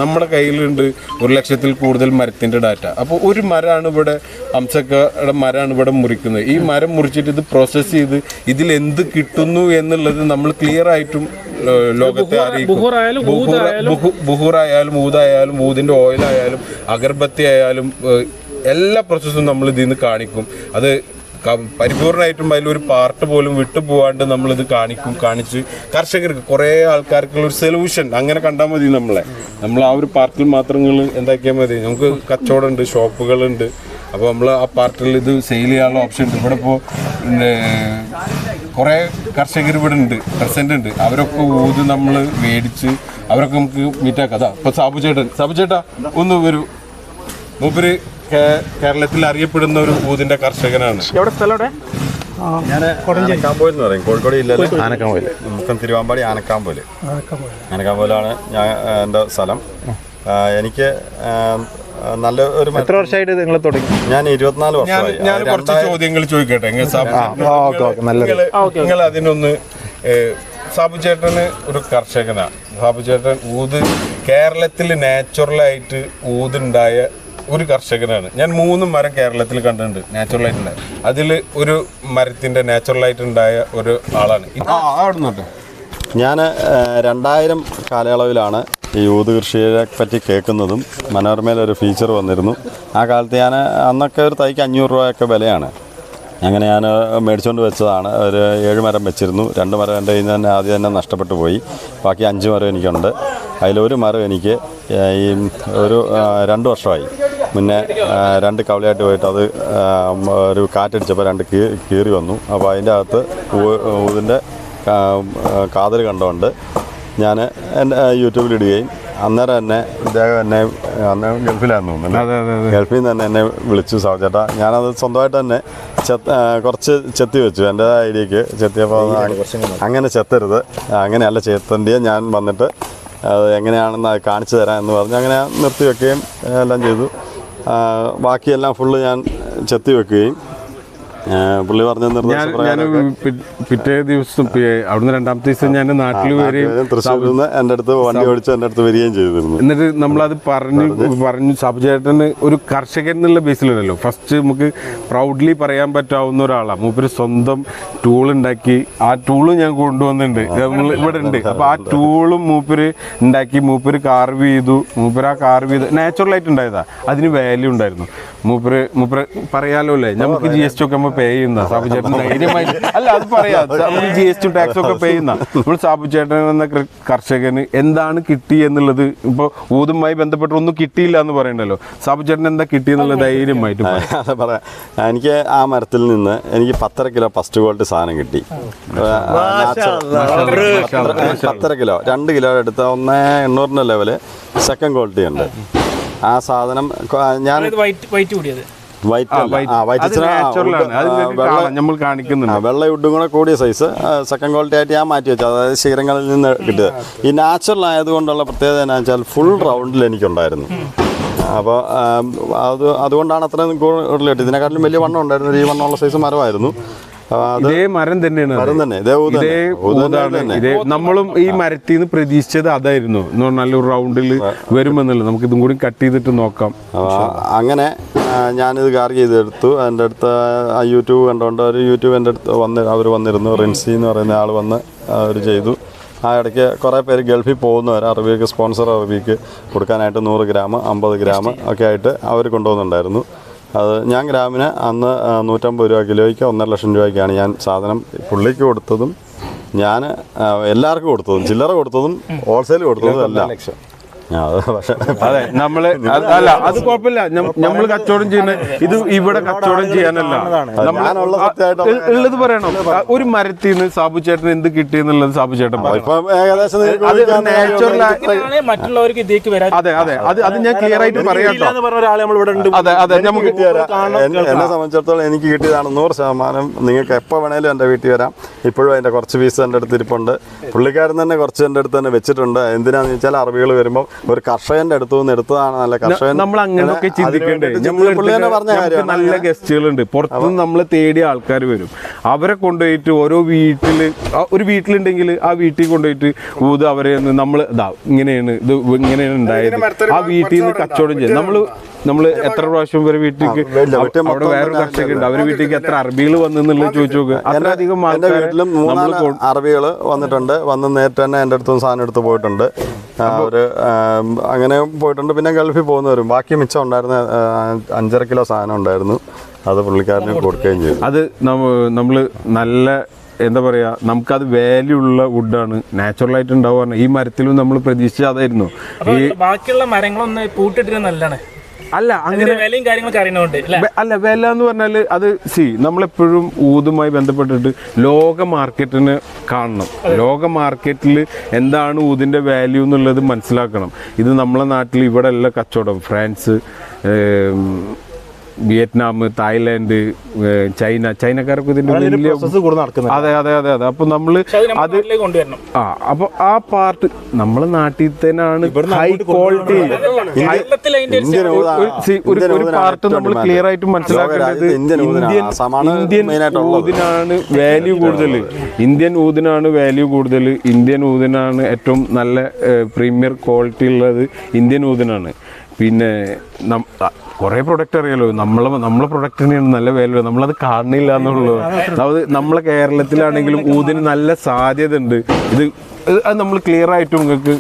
നമ്മുടെ കയ്യിലുണ്ട് 1 ലക്ഷത്തിൽ കൂടുതൽ മരത്തിൻ്റെ ഡാറ്റ. അപ്പോൾ ഒരു മരമാണ് ഇവിടെ അംസക്കയുടെ മരമാണ് ഇവിടെ മുറിക്കുന്നത്. ഈ മരം മുറിച്ചിട്ട് ഇത് പ്രോസസ്സ് ചെയ്ത് ഇതിൽ എന്ത് കിട്ടുന്നു എന്നുള്ളത് നമ്മൾ ക്ലിയർ ആയിട്ടും ലോകത്തെ അറിയിക്കും. ബുഹൂറായാലും ഊതായാലും ഊതിൻ്റെ ഓയിലായാലും അഗർബത്തി ആയാലും എല്ലാ പ്രോസസ്സും നമ്മൾ ഇതിൽ നിന്ന് കാണിക്കും. അത് പരിപൂർണമായിട്ടും അതിലൊരു പാർട്ട് പോലും വിട്ടുപോകാണ്ട് നമ്മളിത് കാണിച്ച് കർഷകർക്ക് കുറേ ആൾക്കാർക്കുള്ളൊരു സൊല്യൂഷൻ അങ്ങനെ കണ്ടാൽ മതി. നമ്മൾ ആ ഒരു പാർട്ടിൽ മാത്രം എന്താക്കിയാൽ മതി. നമുക്ക് കച്ചവടമുണ്ട്, ഷോപ്പുകളുണ്ട്. അപ്പോൾ നമ്മൾ ആ പാർട്ടിൽ ഇത് സെയിൽ ചെയ്യാനുള്ള ഓപ്ഷൻ ഉണ്ട്. ഇവിടെ ഇപ്പോൾ കുറേ കർഷകർ ഇവിടെ ഉണ്ട്, പ്രസൻ്റ് ഉണ്ട്. അവരൊക്കെ ഊത് നമ്മൾ മേടിച്ച് അവരൊക്കെ നമുക്ക് മീറ്റാക്കാം. അതാ ഇപ്പോൾ സാബു ചേട്ടാ ഒന്ന് വരൂ. മൂപ്പര് കേരളത്തിൽ അറിയപ്പെടുന്ന ഒരു ഊതിന്റെ കർഷകനാണ്. എവിടെ സ്ഥലം? ഞാൻ ആനക്കാമ്പോയിൽ എന്ന് പറയും, കോഴിക്കോട് ജില്ലയിൽ ആനക്കാമ്പോയിൽ, മുക്കം തിരുവാമ്പാടി ആനക്കാമ്പോയിലാണ് ഞാൻ എൻ്റെ സ്ഥലം. എനിക്ക് നല്ല ഒരു എത്ര വർഷമായിട്ട് നിങ്ങൾ തുടങ്ങി? ഞാൻ 24 വർഷമായി. ഞാൻ കുറച്ച് ചോദ്യങ്ങൾ ചോദിക്കട്ടെ നിങ്ങൾ അതിനൊന്ന്. സാബു ചേട്ടന് ഒരു കർഷകനാണ്. സാബു ചേട്ടൻ ഊത് കേരളത്തിൽ നാച്ചുറലായിട്ട് ഊതുണ്ടായ ഒരു കർഷകനാണ്. ഞാൻ 3 മരം കേരളത്തിൽ കണ്ടിട്ടുണ്ട് നാച്ചുറലായിട്ടുണ്ടായ. അതിൽ ഒരു മരത്തിൻ്റെ നാച്ചുറലായിട്ടുണ്ടായ ഒരു ആളാണ്. ഞാൻ 2000 കാലയളവിലാണ് ഈ ഊത് കൃഷിയെ പറ്റി കേൾക്കുന്നതും. മനോരമയിലൊരു ഫീച്ചർ വന്നിരുന്നു. ആ കാലത്ത് ഞാൻ അന്നൊക്കെ ഒരു തൈക്ക് 500 രൂപയൊക്കെ വിലയാണ്. അങ്ങനെ ഞാൻ മേടിച്ചുകൊണ്ട് വെച്ചതാണ്. ഒരു 7 മരം വെച്ചിരുന്നു. 2 മരം എൻ്റെ കയ്യിൽ നിന്ന് തന്നെ ആദ്യം തന്നെ നഷ്ടപ്പെട്ടു പോയി. ബാക്കി 5 മരം എനിക്കുണ്ട്. അതിലൊരു മരം എനിക്ക് ഈ ഒരു 2 വർഷമായി മുന്നേ 2 കവളയായിട്ട് പോയിട്ട് അത് ഒരു കാറ്റടിച്ചപ്പോൾ 2 കീറി വന്നു. അപ്പോൾ അതിൻ്റെ അകത്ത് ഊതിൻ്റെ കാതൽ കണ്ടുകൊണ്ട് ഞാൻ എൻ്റെ യൂട്യൂബിലിടുകയും അന്നേരം തന്നെ ഇദ്ദേഹം എന്നെ അന്ന് ഗൾഫിലായിരുന്നു തോന്നുന്നു. ഗൾഫിൽ നിന്ന് തന്നെ എന്നെ വിളിച്ചു, സാവചേട്ടാ ഞാനത് സ്വന്തമായിട്ട് തന്നെ കുറച്ച് ചെത്തി വെച്ചു എൻ്റെ ഐഡിയക്ക്. ചെത്തിയപ്പോൾ അങ്ങനെ ചെത്തരുത്, അങ്ങനെയല്ല ചെത്തേണ്ടിയ, ഞാൻ വന്നിട്ട് അത് എങ്ങനെയാണെന്ന് അത് കാണിച്ചു തരാം എന്ന് പറഞ്ഞ് അങ്ങനെ നിർത്തി വെക്കുകയും എല്ലാം ചെയ്തു. ബാക്കിയെല്ലാം ഫുള്ള് ഞാൻ ചെത്തി വെക്കുകയും പുള്ളി പറഞ്ഞ പിറ്റേ ദിവസം അവിടുന്ന് രണ്ടാമത്തെ ദിവസം ഞാൻ നാട്ടിൽ വരികയും തൃശ്ശൂരിൽ നിന്ന് എൻ്റെ അടുത്ത് വണ്ടി ഓടിച്ച് എൻ്റെ അടുത്ത് വരികയും ചെയ്തിരുന്നു. എന്നിട്ട് നമ്മളത് പറഞ്ഞു സാബുചേട്ടന് ഒരു കർഷകൻ എന്നുള്ള ബേസിലുണ്ടല്ലോ, ഫസ്റ്റ് നമുക്ക് പ്രൗഡ്ലി പറയാൻ പറ്റാവുന്ന ഒരാളാണ്. മൂപ്പര് സ്വന്തം ടൂൾ ഉണ്ടാക്കി, ആ ടൂളും ഞാൻ കൊണ്ടുവന്നിട്ടുണ്ട്, നമ്മൾ ഇവിടെ ഉണ്ട്. അപ്പോൾ ആ ടൂളും മൂപ്പര് ഉണ്ടാക്കി, മൂപ്പര് കാർവ് ചെയ്തു. മൂപ്പര് ആ കാർവ് ചെയ്ത് നാച്ചുറലായിട്ട് ഉണ്ടായതാ, അതിന് വാല്യൂ ഉണ്ടായിരുന്നു. മൂപ്പര് പറയാലോ അല്ലേ, നമുക്ക് GST ഒക്കെ പേ ചെയ്യുന്ന സാബുചേട്ടൻ ധൈര്യമായിട്ട് അല്ല അത് പറയാം, നമുക്ക് GST ടാക്സ് ഒക്കെ പേ ചെയ്യുന്ന നമ്മൾ സാബുചേട്ടൻ എന്ന കർഷകന് എന്താണ് കിട്ടി എന്നുള്ളത് ഇപ്പോൾ ഊതുമായി ബന്ധപ്പെട്ട് ഒന്നും കിട്ടിയില്ല എന്ന് പറയണ്ടല്ലോ, സാബുചേട്ടൻ എന്താ കിട്ടിയെന്നുള്ളത് ധൈര്യമായിട്ട് പറയാം. എനിക്ക് ആ മരത്തിൽ നിന്ന് എനിക്ക് 10.5 കിലോ ഫസ്റ്റ് ക്വാളിറ്റി സാധനം കിട്ടി. 10.5 കിലോ 2 കിലോ എടുത്ത 1,800 ലെവല് സെക്കൻഡ് ക്വാളിറ്റി ഉണ്ട്. ആ സാധനം ഞാൻ വെള്ള വുഡും കൂടെ കൂടിയ സൈസ് സെക്കൻഡ് ക്വാളിറ്റി ആയിട്ട് ഞാൻ മാറ്റി വെച്ചു, അതായത് ശീരങ്ങളിൽ നിന്ന് കിട്ടിയത്. ഈ നാച്ചുറൽ ആയതുകൊണ്ടുള്ള പ്രത്യേകത എന്നാ വെച്ചാൽ ഫുൾ റൗണ്ടിൽ എനിക്കുണ്ടായിരുന്നു. അപ്പോൾ അതുകൊണ്ടാണ് അത്രയും കൂടുതൽ കിട്ടിയത്. ഇതിനെക്കാട്ടിലും വലിയ വണ്ണം ഉണ്ടായിരുന്നു, ഈ വണ്ണമുള്ള സൈസ് മരമായിരുന്നു. ഇതേ മരം തന്നെയാണ്, ഇതേ നമ്മളും ഈ മരത്തിൽ നിന്ന് പ്രതീക്ഷിച്ചത് അതായിരുന്നു എന്ന് പറഞ്ഞാൽ ഒരു റൗണ്ടിൽ വരുമെന്നുള്ളത്. നമുക്ക് ഇതും കൂടി കട്ട് ചെയ്തിട്ട് നോക്കാം. അങ്ങനെ ഞാനിത് കാർ ചെയ്തെടുത്തു. എൻ്റെ അടുത്ത് യൂട്യൂബ് കണ്ടുകൊണ്ട് ഒരു യൂട്യൂബ് എൻ്റെ അടുത്ത് അവർ വന്നിരുന്നു. റിൻസി എന്ന് പറയുന്ന ആൾ വന്ന് അവർ ചെയ്തു. ആ ഇടയ്ക്ക് കുറേ പേര് ഗൾഫിൽ പോകുന്നവർ അറബിക്ക് സ്പോൺസർ അറബിക്ക് കൊടുക്കാനായിട്ട് 100 ഗ്രാം 50 ഗ്രാം ഒക്കെ ആയിട്ട് അവർ കൊണ്ടുപോകുന്നുണ്ടായിരുന്നു. അത് ഞാൻ ഗ്രാമിന് അന്ന് 150 രൂപ കിലോയ്ക്ക് 1.5 ലക്ഷം രൂപയ്ക്കാണ് ഞാൻ സാധനം പുള്ളിക്ക് കൊടുത്തതും ഞാൻ എല്ലാവർക്കും കൊടുത്തതും ചില്ലറ കൊടുത്തതും ഹോൾസെയിൽ കൊടുത്തതും എല്ലാം. അതെ നമ്മള് അല്ല അത് കുഴപ്പമില്ല, നമ്മൾ കച്ചവടം ചെയ്യുന്ന ഇത് ഇവിടെ കച്ചവടം ചെയ്യാനല്ല, ഉള്ളത് പറയണം. ഒരു മരത്തിൽ നിന്ന് സാബുചേട്ടന് എന്ത് കിട്ടിയെന്നുള്ളത് സാബുചേട്ടൻ മറ്റുള്ളവർക്ക് ഇതേക്ക് വരാം. അതെ അതെ അത് ഞാൻ ക്ലിയർ ആയിട്ട് പറയാം. അതെ അതെ നമുക്ക് എന്നെ സംബന്ധിച്ചിടത്തോളം എനിക്ക് കിട്ടിയതാണ് 100%. നിങ്ങൾക്ക് എപ്പോൾ വേണേലും എൻ്റെ വീട്ടിൽ വരാം. ഇപ്പോഴും അതിൻ്റെ കുറച്ച് പീസ് എൻ്റെ അടുത്ത് ഇരിപ്പുണ്ട്. പുള്ളിക്കാരൻ തന്നെ കുറച്ച് എൻ്റെ അടുത്ത് തന്നെ വെച്ചിട്ടുണ്ട്. എന്തിനാന്ന് വെച്ചാൽ അറബികൾ വരുമ്പോൾ ഒരു കർഷകന്റെ അടുത്ത് നിന്ന് എടുത്തതാണ്. നല്ല കർഷകൻ നമ്മൾ അങ്ങനെയൊക്കെ ചിന്തിക്കണ്ടേ? നല്ല ഗസ്റ്റുകളുണ്ട്, പുറത്തുനിന്ന് നമ്മളെ തേടിയ ആൾക്കാർ വരും. അവരെ കൊണ്ടുപോയിട്ട് ഓരോ ഒരു വീട്ടിലുണ്ടെങ്കിൽ ആ വീട്ടിൽ കൊണ്ടുപോയിട്ട് ഊത് അവരെ നമ്മൾ ഇങ്ങനെയാണ് ഉണ്ടായത്, ആ വീട്ടിൽ നിന്ന് കച്ചവടം ചെയ്ത് നമ്മൾ എത്ര പ്രാവശ്യം വരെ വീട്ടിലേക്ക് അവിടെ വേറെ കർഷകരുണ്ട്, അവരുടെ വീട്ടിലേക്ക് എത്ര അറബികൾ വന്നെന്നുള്ളത് ചോദിച്ചു നോക്കുക. അത്രയധികം വീട്ടിലും 3 അറബികൾ വന്നിട്ടുണ്ട്. വന്ന് നേരിട്ട് തന്നെ എൻ്റെ അടുത്തും സാധനം എടുത്ത് പോയിട്ടുണ്ട്. ഒരു അങ്ങനെ പോയിട്ടുണ്ട്. പിന്നെ ഗൾഫിൽ പോകുന്നവരും ബാക്കി മിച്ചം ഉണ്ടായിരുന്ന 5.5 കിലോ സാധനം ഉണ്ടായിരുന്നു. അത് പുള്ളിക്കാരന് കൊടുക്കുകയും ചെയ്തു. അത് നമ്മൾ നല്ല എന്താ പറയുക, നമുക്കത് വാല്യൂ ഉള്ള വുഡാണ്, നാച്ചുറലായിട്ട് ഉണ്ടാവുക. ഈ മരത്തിലും നമ്മൾ പ്രതീക്ഷിച്ച അതായിരുന്നു. ഈ ബാക്കിയുള്ള മരങ്ങളൊന്ന് പൂട്ടിട്ടിട്ട് നല്ലതാണ്. അല്ല അങ്ങനെ വിലയും കാര്യങ്ങളൊക്കെ അറിയുന്നതുകൊണ്ട് അല്ല വില എന്ന് പറഞ്ഞാൽ അത് നമ്മളെപ്പോഴും ഊതുമായി ബന്ധപ്പെട്ടിട്ട് ലോക മാർക്കറ്റിന് കാണണം. ലോക മാർക്കറ്റിൽ എന്താണ് ഊതിൻ്റെ വാല്യൂ എന്നുള്ളത് മനസ്സിലാക്കണം. ഇത് നമ്മളെ നാട്ടിൽ ഇവിടെ അല്ല കച്ചവടം. ഫ്രാൻസ്, വിയറ്റ്നാം, തായ്ലാൻഡ്, ചൈനക്കാരൊക്കെ ഇതിന്റെ അതെ അതെ അതെ അതെ. അപ്പൊ നമ്മള് അത് അപ്പൊ ആ പാർട്ട് നമ്മളെ നാട്ടിൽ തന്നെയാണ് ഹൈ ക്വാളിറ്റി. ഒരു പാർട്ട് നമ്മൾ ക്ലിയർ ആയിട്ട് മനസ്സിലാക്കേണ്ടത് ഇന്ത്യൻ ഊതിനാണ് വാല്യൂ കൂടുതൽ. ഇന്ത്യൻ ഊതിനാണ് ഏറ്റവും നല്ല പ്രീമിയർ ക്വാളിറ്റി ഉള്ളത്. ഇന്ത്യൻ ഊതിനാണ്. പിന്നെ കുറേ പ്രൊഡക്റ്റ് അറിയാലോ, നമ്മളെ പ്രൊഡക്റ്റിനാണ് നല്ല വാല്യൂ, നമ്മളത് കാണുന്നില്ല എന്നുള്ളത്. അത് നമ്മളെ കേരളത്തിലാണെങ്കിലും ഊതിന് നല്ല സാധ്യത ഉണ്ട്. ഇത് അത് നമ്മൾ ക്ലിയർ ആയിട്ട്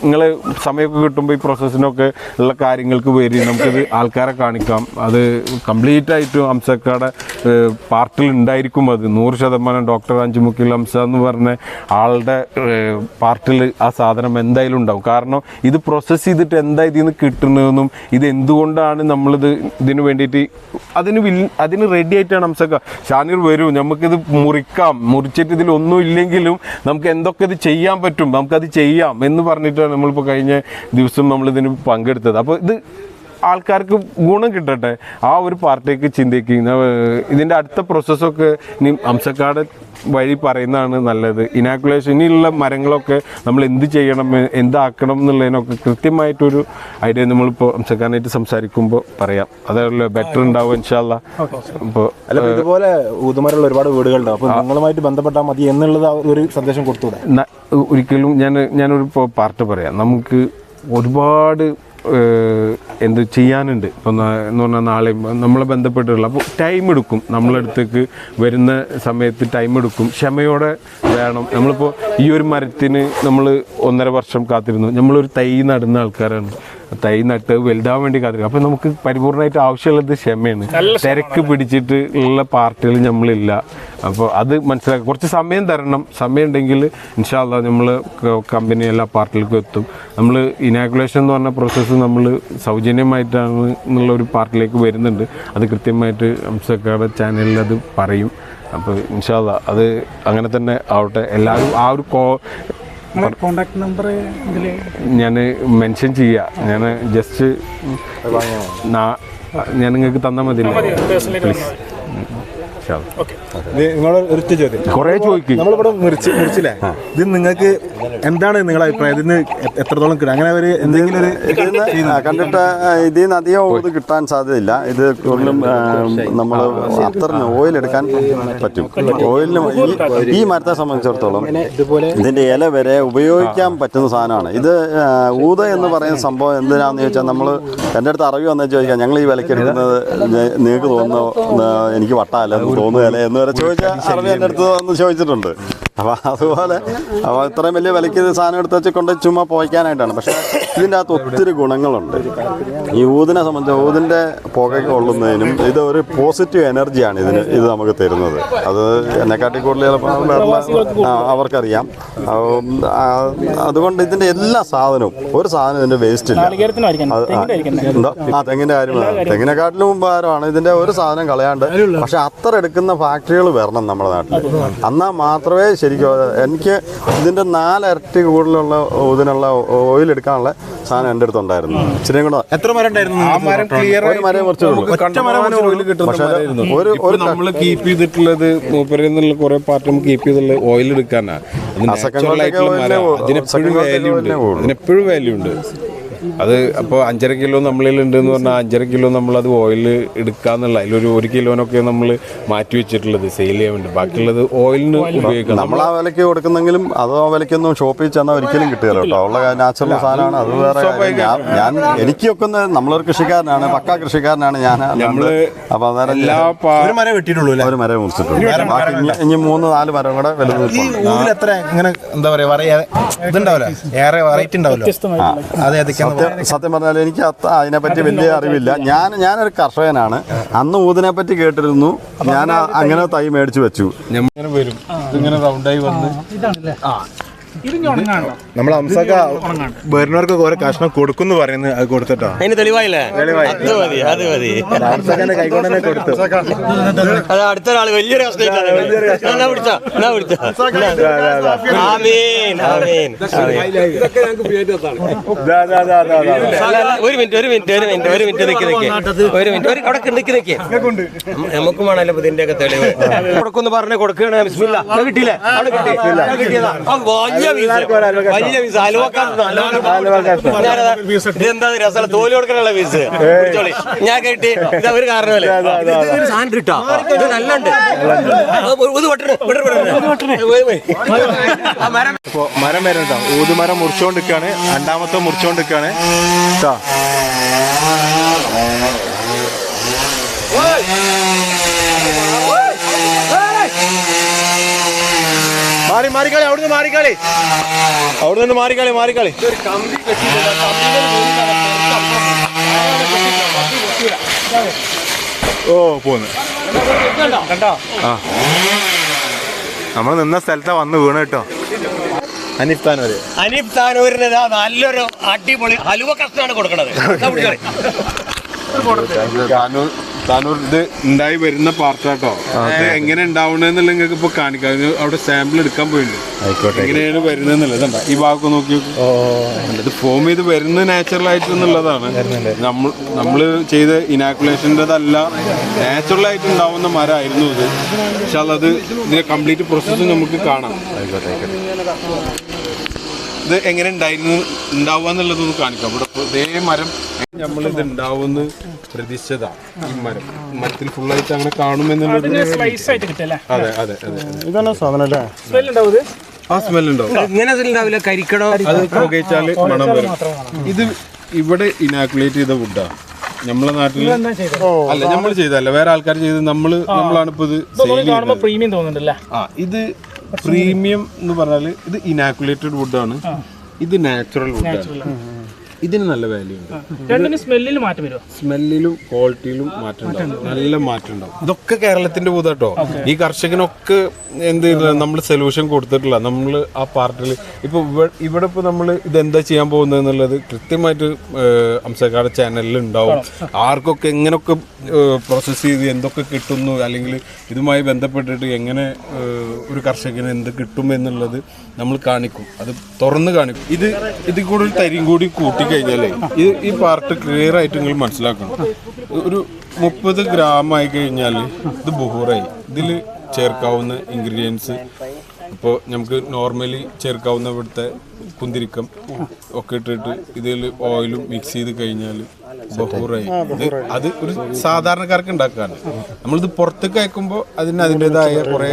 നിങ്ങളെ സമയമൊക്കെ കിട്ടുമ്പോൾ ഈ പ്രോസസ്സിനൊക്കെ ഉള്ള കാര്യങ്ങൾക്ക് വരും നമുക്കത് ആൾക്കാരെ കാണിക്കാം. അത് കംപ്ലീറ്റ് ആയിട്ടും ഹംസക്കയുടെ പാർട്ടിൽ ഉണ്ടായിരിക്കും. അത് 100% ഡോക്ടർ അഞ്ചുമുക്കിൽ ഹംസ എന്ന് പറഞ്ഞ ആളുടെ പാർട്ടിൽ ആ സാധനം എന്തായാലും ഉണ്ടാവും. കാരണം ഇത് പ്രോസസ്സ് ചെയ്തിട്ട് എന്താ ഇതിൽ നിന്ന് കിട്ടുന്നതെന്നും ഇത് എന്തുകൊണ്ടാണ് നമ്മളിത് ഇതിന് വേണ്ടിയിട്ട് അതിന് റെഡി ആയിട്ടാണ് ഹംസക്ക. ഷാനിർ വരൂ, നമുക്കിത് മുറിച്ചിട്ട് ഇതിലൊന്നും ഇല്ലെങ്കിലും നമുക്ക് എന്തൊക്കെ ഇത് ചെയ്യാൻ പറ്റും, നമുക്കത് ചെയ്യാം എന്ന് പറഞ്ഞിട്ടാണ് നമ്മളിപ്പോൾ കഴിഞ്ഞ ദിവസം നമ്മളിതിന് പങ്കെടുത്തത്. അപ്പോൾ ഇത് ആൾക്കാർക്ക് ഗുണം കിട്ടട്ടെ, ആ ഒരു പാർട്ടിക്ക് ചിന്തിക്കുന്ന ഇതിൻ്റെ അടുത്ത പ്രോസസ്സൊക്കെ ഇനി ഹംസക്കാട് വഴി പറയുന്നതാണ് നല്ലത്. ഇനാക്കുലേഷൻ ഇനിയുള്ള മരങ്ങളൊക്കെ നമ്മൾ എന്ത് ചെയ്യണം, എന്താക്കണം എന്നുള്ളതിനൊക്കെ കൃത്യമായിട്ടൊരു ഐഡിയ നമ്മളിപ്പോൾ ഹംസക്കാനായിട്ട് സംസാരിക്കുമ്പോൾ പറയാം. അതല്ല ബെറ്റർ ഉണ്ടാവും ഇൻഷാല്ലാ. അപ്പോൾ ഇതുപോലെ ഊതുമരമുള്ള ഒരുപാട് വീടുകളുണ്ടാവും. അപ്പോൾ നിങ്ങളുമായിട്ട് ബന്ധപ്പെട്ടാൽ മതി എന്നുള്ളത് ഒരു സന്ദേശം കൊടുത്തൂടെ? ഒരിക്കലും ഞാനൊരു പാർട്ട് പറയാം. നമുക്ക് ഒരുപാട് എന്ത് ചെയ്യാനുണ്ട്. ഇപ്പം എന്ന് പറഞ്ഞാൽ നാളെ നമ്മളെ ബന്ധപ്പെട്ടുള്ള അപ്പോൾ ടൈം എടുക്കും, നമ്മളടുത്തേക്ക് വരുന്ന സമയത്ത് ടൈം എടുക്കും, ക്ഷമയോടെ വേണം. നമ്മളിപ്പോൾ ഈ ഒരു മരത്തിന് നമ്മൾ 1.5 വർഷം കാത്തിരുന്നു. നമ്മളൊരു തൈ നടുന്ന ആൾക്കാരാണ്, തൈ നട്ട് വലുതാൻ വേണ്ടി കാത്തിരിക്കും. അപ്പോൾ നമുക്ക് പരിപൂർണമായിട്ട് ആവശ്യമുള്ളത് ക്ഷമയാണ്. തിരക്ക് പിടിച്ചിട്ട് ഉള്ള പാർട്ടികൾ നമ്മളില്ല. അപ്പോൾ അത് മനസ്സിലാക്കി കുറച്ച് സമയം തരണം. സമയം ഉണ്ടെങ്കിൽ ഇൻഷാ അല്ലാഹ് നമ്മൾ കമ്പനി എല്ലാ പാർട്ടികൾക്കും എത്തും. നമ്മൾ ഇനാക്കുലേഷൻ എന്ന് പറഞ്ഞ പ്രോസസ്സ് നമ്മൾ സൗജന്യമായിട്ടാണ് എന്നുള്ളൊരു പാർട്ടിലേക്ക് വരുന്നുണ്ട്. അത് കൃത്യമായിട്ട് ഹംസക്കയുടെ ചാനലിൽ അത് പറയും. അപ്പോൾ ഇൻഷാ അല്ലാഹ് അത് അങ്ങനെ തന്നെ ആവട്ടെ. എല്ലാവരും ആ ഒരു കോണ്ടാക്ട് നമ്പർ ഞാൻ മെൻഷൻ ചെയ്യാം. ഞാൻ ജസ്റ്റ് ഞാൻ നിങ്ങൾക്ക് തന്നാൽ മതി. പ്ലീസ്. നിങ്ങളോട് ഒരു ചോദ്യം കുറേ ചോദിക്കും. നമ്മളിവിടെ മുറിച്ചില്ലേ, ഇത് നിങ്ങൾക്ക് എന്താണ് നിങ്ങളുടെ അഭിപ്രായം? ഇതിന് എത്രത്തോളം കിട്ടും? അങ്ങനെ ഒരു എന്തെങ്കിലും ഒരു കണ്ടിട്ട് ഇതിൽ നിന്ന് അധികം ഊത് കിട്ടാൻ സാധ്യതയില്ല. ഇത് കൂടുതലും നമ്മൾ അത്ര ഓയിൽ എടുക്കാൻ പറ്റും. ഓയിലിന് ഈ മരത്തെ സംബന്ധിച്ചിടത്തോളം ഇതിൻ്റെ ഇല വരെ ഉപയോഗിക്കാൻ പറ്റുന്ന സാധനമാണ്. ഇത് ഊത എന്ന് പറയുന്ന സംഭവം എന്തിനാണെന്ന് ചോദിച്ചാൽ, നമ്മൾ എൻ്റെ അടുത്ത് അറിവ് വന്നു ചോദിക്കാം, ഞങ്ങൾ ഈ വിലയ്ക്ക് എടുക്കുന്നത് നിങ്ങൾക്ക് തോന്നുന്നു എനിക്ക് വട്ടാല്ല തോന്നുകയല്ലേ എന്ന് വരെ ചോദിച്ചാൽ അറിവ് എൻ്റെ അടുത്ത് വന്ന് ചോദിച്ചിട്ടുണ്ട്. അപ്പോൾ അതുപോലെ അപ്പോൾ ഇത്രയും വലിയ വിലയ്ക്ക് സാധനം എടുത്ത് വെച്ച് കൊണ്ട് ചുമ്മാ പോയിക്കാനായിട്ടാണ്. പക്ഷേ ഇതിൻ്റെ അകത്ത് ഒത്തിരി ഗുണങ്ങളുണ്ട്. ഈ ഊതിനെ സംബന്ധിച്ച് ഊതിൻ്റെ പുകയ്ക്ക് കൊള്ളുന്നതിനും ഇത് ഒരു പോസിറ്റീവ് എനർജിയാണ് ഇത് നമുക്ക് തരുന്നത്. അത് എന്നെക്കാട്ടി കൂടുതൽ ചിലപ്പോൾ അവർക്കറിയാം. അതുകൊണ്ട് ഇതിൻ്റെ എല്ലാ സാധനവും ഒരു സാധനം ഇതിൻ്റെ വേസ്റ്റ് ഇല്ല. തെങ്ങിൻ്റെ കാര്യം തെങ്ങിനെക്കാട്ടിലും ഭാരമാണ് ഇതിൻ്റെ ഒരു സാധനം കളയാണ്ട്. പക്ഷെ അത്ര എടുക്കുന്ന ഫാക്ടറികൾ വരണം നമ്മുടെ നാട്ടിൽ. എന്നാൽ മാത്രമേ ശരിക്കും എനിക്ക് ഇതിൻ്റെ 4 ഇരട്ടി കൂടുതലുള്ള ഇതിനുള്ള ഓയിൽ എടുക്കാനുള്ള സാധനം എൻ്റെ അടുത്തുണ്ടായിരുന്നു. ഇച്ചിരിയും കൂടെ എത്ര മരം ഉണ്ടായിരുന്നു? ഒരു മരം ഒരു നമ്മൾ കീപ്പ് ചെയ്തിട്ടുള്ളത് മൂപ്പരിൽ നിന്നുള്ള കുറെ പാർട്ടി നമുക്ക് കീപ്പ് ചെയ്തുള്ള ഓയിൽ എടുക്കാനാണ്. അതിനെപ്പോഴും വാല്യൂ ഉണ്ട്. അത് അപ്പോൾ 5.5 കിലോ നമ്മളിലുണ്ട് എന്ന് പറഞ്ഞാൽ 5.5 കിലോ നമ്മളത് ഓയിൽ എടുക്കാന്നുള്ള അതിലൊരു 1 കിലോനൊക്കെ നമ്മൾ മാറ്റി വെച്ചിട്ടുള്ളത് സെയിൽ ചെയ്യാൻ വേണ്ടി. ബാക്കിയുള്ളത് ഓയിലിന് ഉപയോഗിക്കാം. നമ്മൾ ആ വിലയ്ക്ക് കൊടുക്കുന്നെങ്കിലും അതോ വിലയ്ക്കൊന്നും ഷോപ്പിൽ ചെന്നാൽ ഒരിക്കലും കിട്ടുകയില്ല കേട്ടോ. ഉള്ള നാച്ചുറൽ സാധനമാണ്. അത് വേറെ ഞാൻ എനിക്കൊക്കെ നമ്മളൊരു കൃഷിക്കാരനാണ്, പക്കാ കൃഷിക്കാരനാണ് ഞാൻ. അപ്പൊ അന്നേരം ഒരു മരം വെട്ടിയിട്ടുള്ളൂ, ഒരു മരം മുറിച്ചിട്ടുണ്ട്. ബാക്കി ഇനി 3-4 മരം കൂടെ വലുത്. എത്ര ഇങ്ങനെ എന്താ പറയാ ഇതുണ്ടാവില്ല, ഏറെ വെറൈറ്റി ഉണ്ടാവില്ല. അതെ, സത്യം പറഞ്ഞാൽ എനിക്ക് അതിനെപ്പറ്റി വലിയ അറിവില്ല. ഞാനൊരു കർഷകനാണ്. അന്ന് ഊതിനെ പറ്റി കേട്ടിരുന്നു. ഞാൻ അങ്ങനെ തൈ മേടിച്ചു വെച്ചു. വരും ഇങ്ങനെ റൗണ്ടായി വന്ന് നമ്മൾ ഹംസക്ക വരുന്നവർക്ക് കുറെ കഷ്ണം കൊടുക്കുന്നു പറയുന്നത്. അത് കൊടുത്തിട്ടോ അതിന് തെളിവായില്ലേ? അത് മതി. ഹംസക്കന്റെ കൈകൊണ്ട് തന്നെ കൊടുത്തു. അത് അടുത്തൊരാള് വലിയൊരു നമുക്കും വേണമല്ലോ ഇതിന്റെ ഒക്കെ തെളിവ്. കൊടുക്കുന്നു പറഞ്ഞ് കൊടുക്കുകയാണ്. കിട്ടിയില്ലേ? ഇതെന്താ രസം? തോല് കൊടുക്കാനുള്ള പീസ് ഞാൻ കേട്ടി. ഇത് ഒരു കാരണമല്ലേ സാധനം കിട്ടോ? ഇത് നല്ലുണ്ട്. മരം വരും കേട്ടോ. ഊതുമരം മുറിച്ചോണ്ടിരിക്കാണ്. 2ാമത്തെ മുറിച്ചോണ്ടിരിക്കാണ് കേട്ടോ. മാറി മാറിക്കളി അവിടുന്ന് മാറിക്കളി, അവിടുന്ന് മാറിക്കളി. ഓ പോന്ന് ആ നമ്മൾ നിന്ന സ്ഥലത്താ വന്ന് വീണ് കേട്ടോ. അനീഫ് താനൂരിന് നല്ലൊരു അടിപൊളി ഹലുവ കഷ്ണമാണ് കൊടുക്കണത്. താനൂർ ഇത് ഉണ്ടായി വരുന്ന പാർട്ടാട്ടോ. എങ്ങനെ ഉണ്ടാവണെന്നുള്ള നിങ്ങൾക്ക് ഇപ്പൊ കാണിക്കാം. അവിടെ സാമ്പിൾ എടുക്കാൻ പോയിട്ടുണ്ട്, എങ്ങനെയാണ് വരുന്നതെന്നുള്ളത്. ഈ ഭാഗമൊക്കെ നോക്കി ഇത് ഫോം ചെയ്ത് വരുന്നത് നാച്ചുറൽ ആയിട്ട് എന്നുള്ളതാണ്. നമ്മള് ചെയ്ത ഇനാക്കുലേഷൻ്റെതല്ല, നാച്ചുറൽ ആയിട്ട് ഉണ്ടാവുന്ന മരമായിരുന്നു ഇത്. പക്ഷെ അത് ഇതിന്റെ കംപ്ലീറ്റ് പ്രോസസ്സ് നമുക്ക് കാണാം. ഇത് എങ്ങനെ ഉണ്ടാവുക എന്നുള്ളതൊന്ന് കാണിക്കാം. ഇവിടെ ഇതേ മരം നമ്മളിത് ഉണ്ടാവുമെന്ന് പ്രതീക്ഷിച്ചതാ. ഈ മരത്തിൽ ഫുള്ളായിട്ട് അങ്ങനെ കാണുമെന്നുള്ളത്. അതെ അതെ അതെ, ഇതാണ് സാധനം അല്ലേ? ആ സ്മെല്ലുണ്ടാവും. ഇങ്ങനെ ഉണ്ടാവില്ല, കരിക്കണോ അത് പുകയിച്ചാല് മണം വരും. ഇത് ഇവിടെ ഇനാക്കുലേറ്റ് ചെയ്ത വുഡാ. നമ്മളെ നാട്ടിൽ അല്ല, നമ്മൾ ചെയ്തല്ല, വേറെ ആൾക്കാർ ചെയ്ത് നമ്മളാണ് ഇപ്പൊ ഇത് പ്രീമിയം തോന്നുന്നുണ്ടല്ലേ? ഇത് പ്രീമിയം എന്ന് പറഞ്ഞാല് ഇത് ഇനാക്കുലേറ്റഡ് വുഡാണ്, ഇത് നാച്ചുറൽ വുഡാണ്. ഇതിന് നല്ല വാല്യൂ ഉണ്ട്. രണ്ടിനും സ്മെല്ലിൽ മാറ്റം വരുമോ? സ്മെല്ലിലും ക്വാളിറ്റിയിലും മാറ്റം ഉണ്ടാവും, നല്ല മാറ്റം ഉണ്ടാവും. ഇതൊക്കെ കേരളത്തിന്റെ പൂതാട്ടോ. ഈ കർഷകനൊക്കെ എന്ത് നമ്മൾ സൊല്യൂഷൻ കൊടുത്തിട്ടില്ല. നമ്മൾ ആ പാർട്ടിൽ ഇപ്പൊ ഇവിടെ ഇപ്പൊ നമ്മൾ ഇതെന്താ ചെയ്യാൻ പോകുന്നത് എന്നുള്ളത് കൃത്യമായിട്ട് അംസക്കാരുടെ ചാനലിൽ ഉണ്ടാവും. ആർക്കൊക്കെ എങ്ങനെയൊക്കെ പ്രോസസ്സ് ചെയ്ത് എന്തൊക്കെ കിട്ടുന്നു, അല്ലെങ്കിൽ ഇതുമായി ബന്ധപ്പെട്ടിട്ട് എങ്ങനെ ഒരു കർഷകന് എന്ത് കിട്ടും എന്നുള്ളത് നമ്മൾ കാണിക്കും. അത് തുറന്ന് കാണിക്കും. ഇതിൽ കൂടെ ഒരു തരിയും കൂടി കൂട്ടി കഴിഞ്ഞാലേ ഈ പാർട്ട് ക്ലിയർ ആയിട്ട് നിങ്ങൾ മനസ്സിലാക്കണം. ഒരു 30 ഗ്രാം ആയി കഴിഞ്ഞാൽ ഇത് ബുഹൂറായി. ഇതിൽ ചേർക്കാവുന്ന ഇൻഗ്രീഡിയൻസ് ഇപ്പോൾ നമുക്ക് നോർമലി ചേർക്കാവുന്ന ഇവിടുത്തെ കുന്തിരിക്കം ഒക്കെ ഇട്ടിട്ട് ഇതിൽ ഓയിലും മിക്സ് ചെയ്ത് കഴിഞ്ഞാൽ ബഹൂറായി. അത് ഒരു സാധാരണക്കാർക്ക് ഉണ്ടാക്കാണ്. നമ്മളിത് പുറത്തേക്ക് അയക്കുമ്പോൾ അതിൻ്റെതായ കുറേ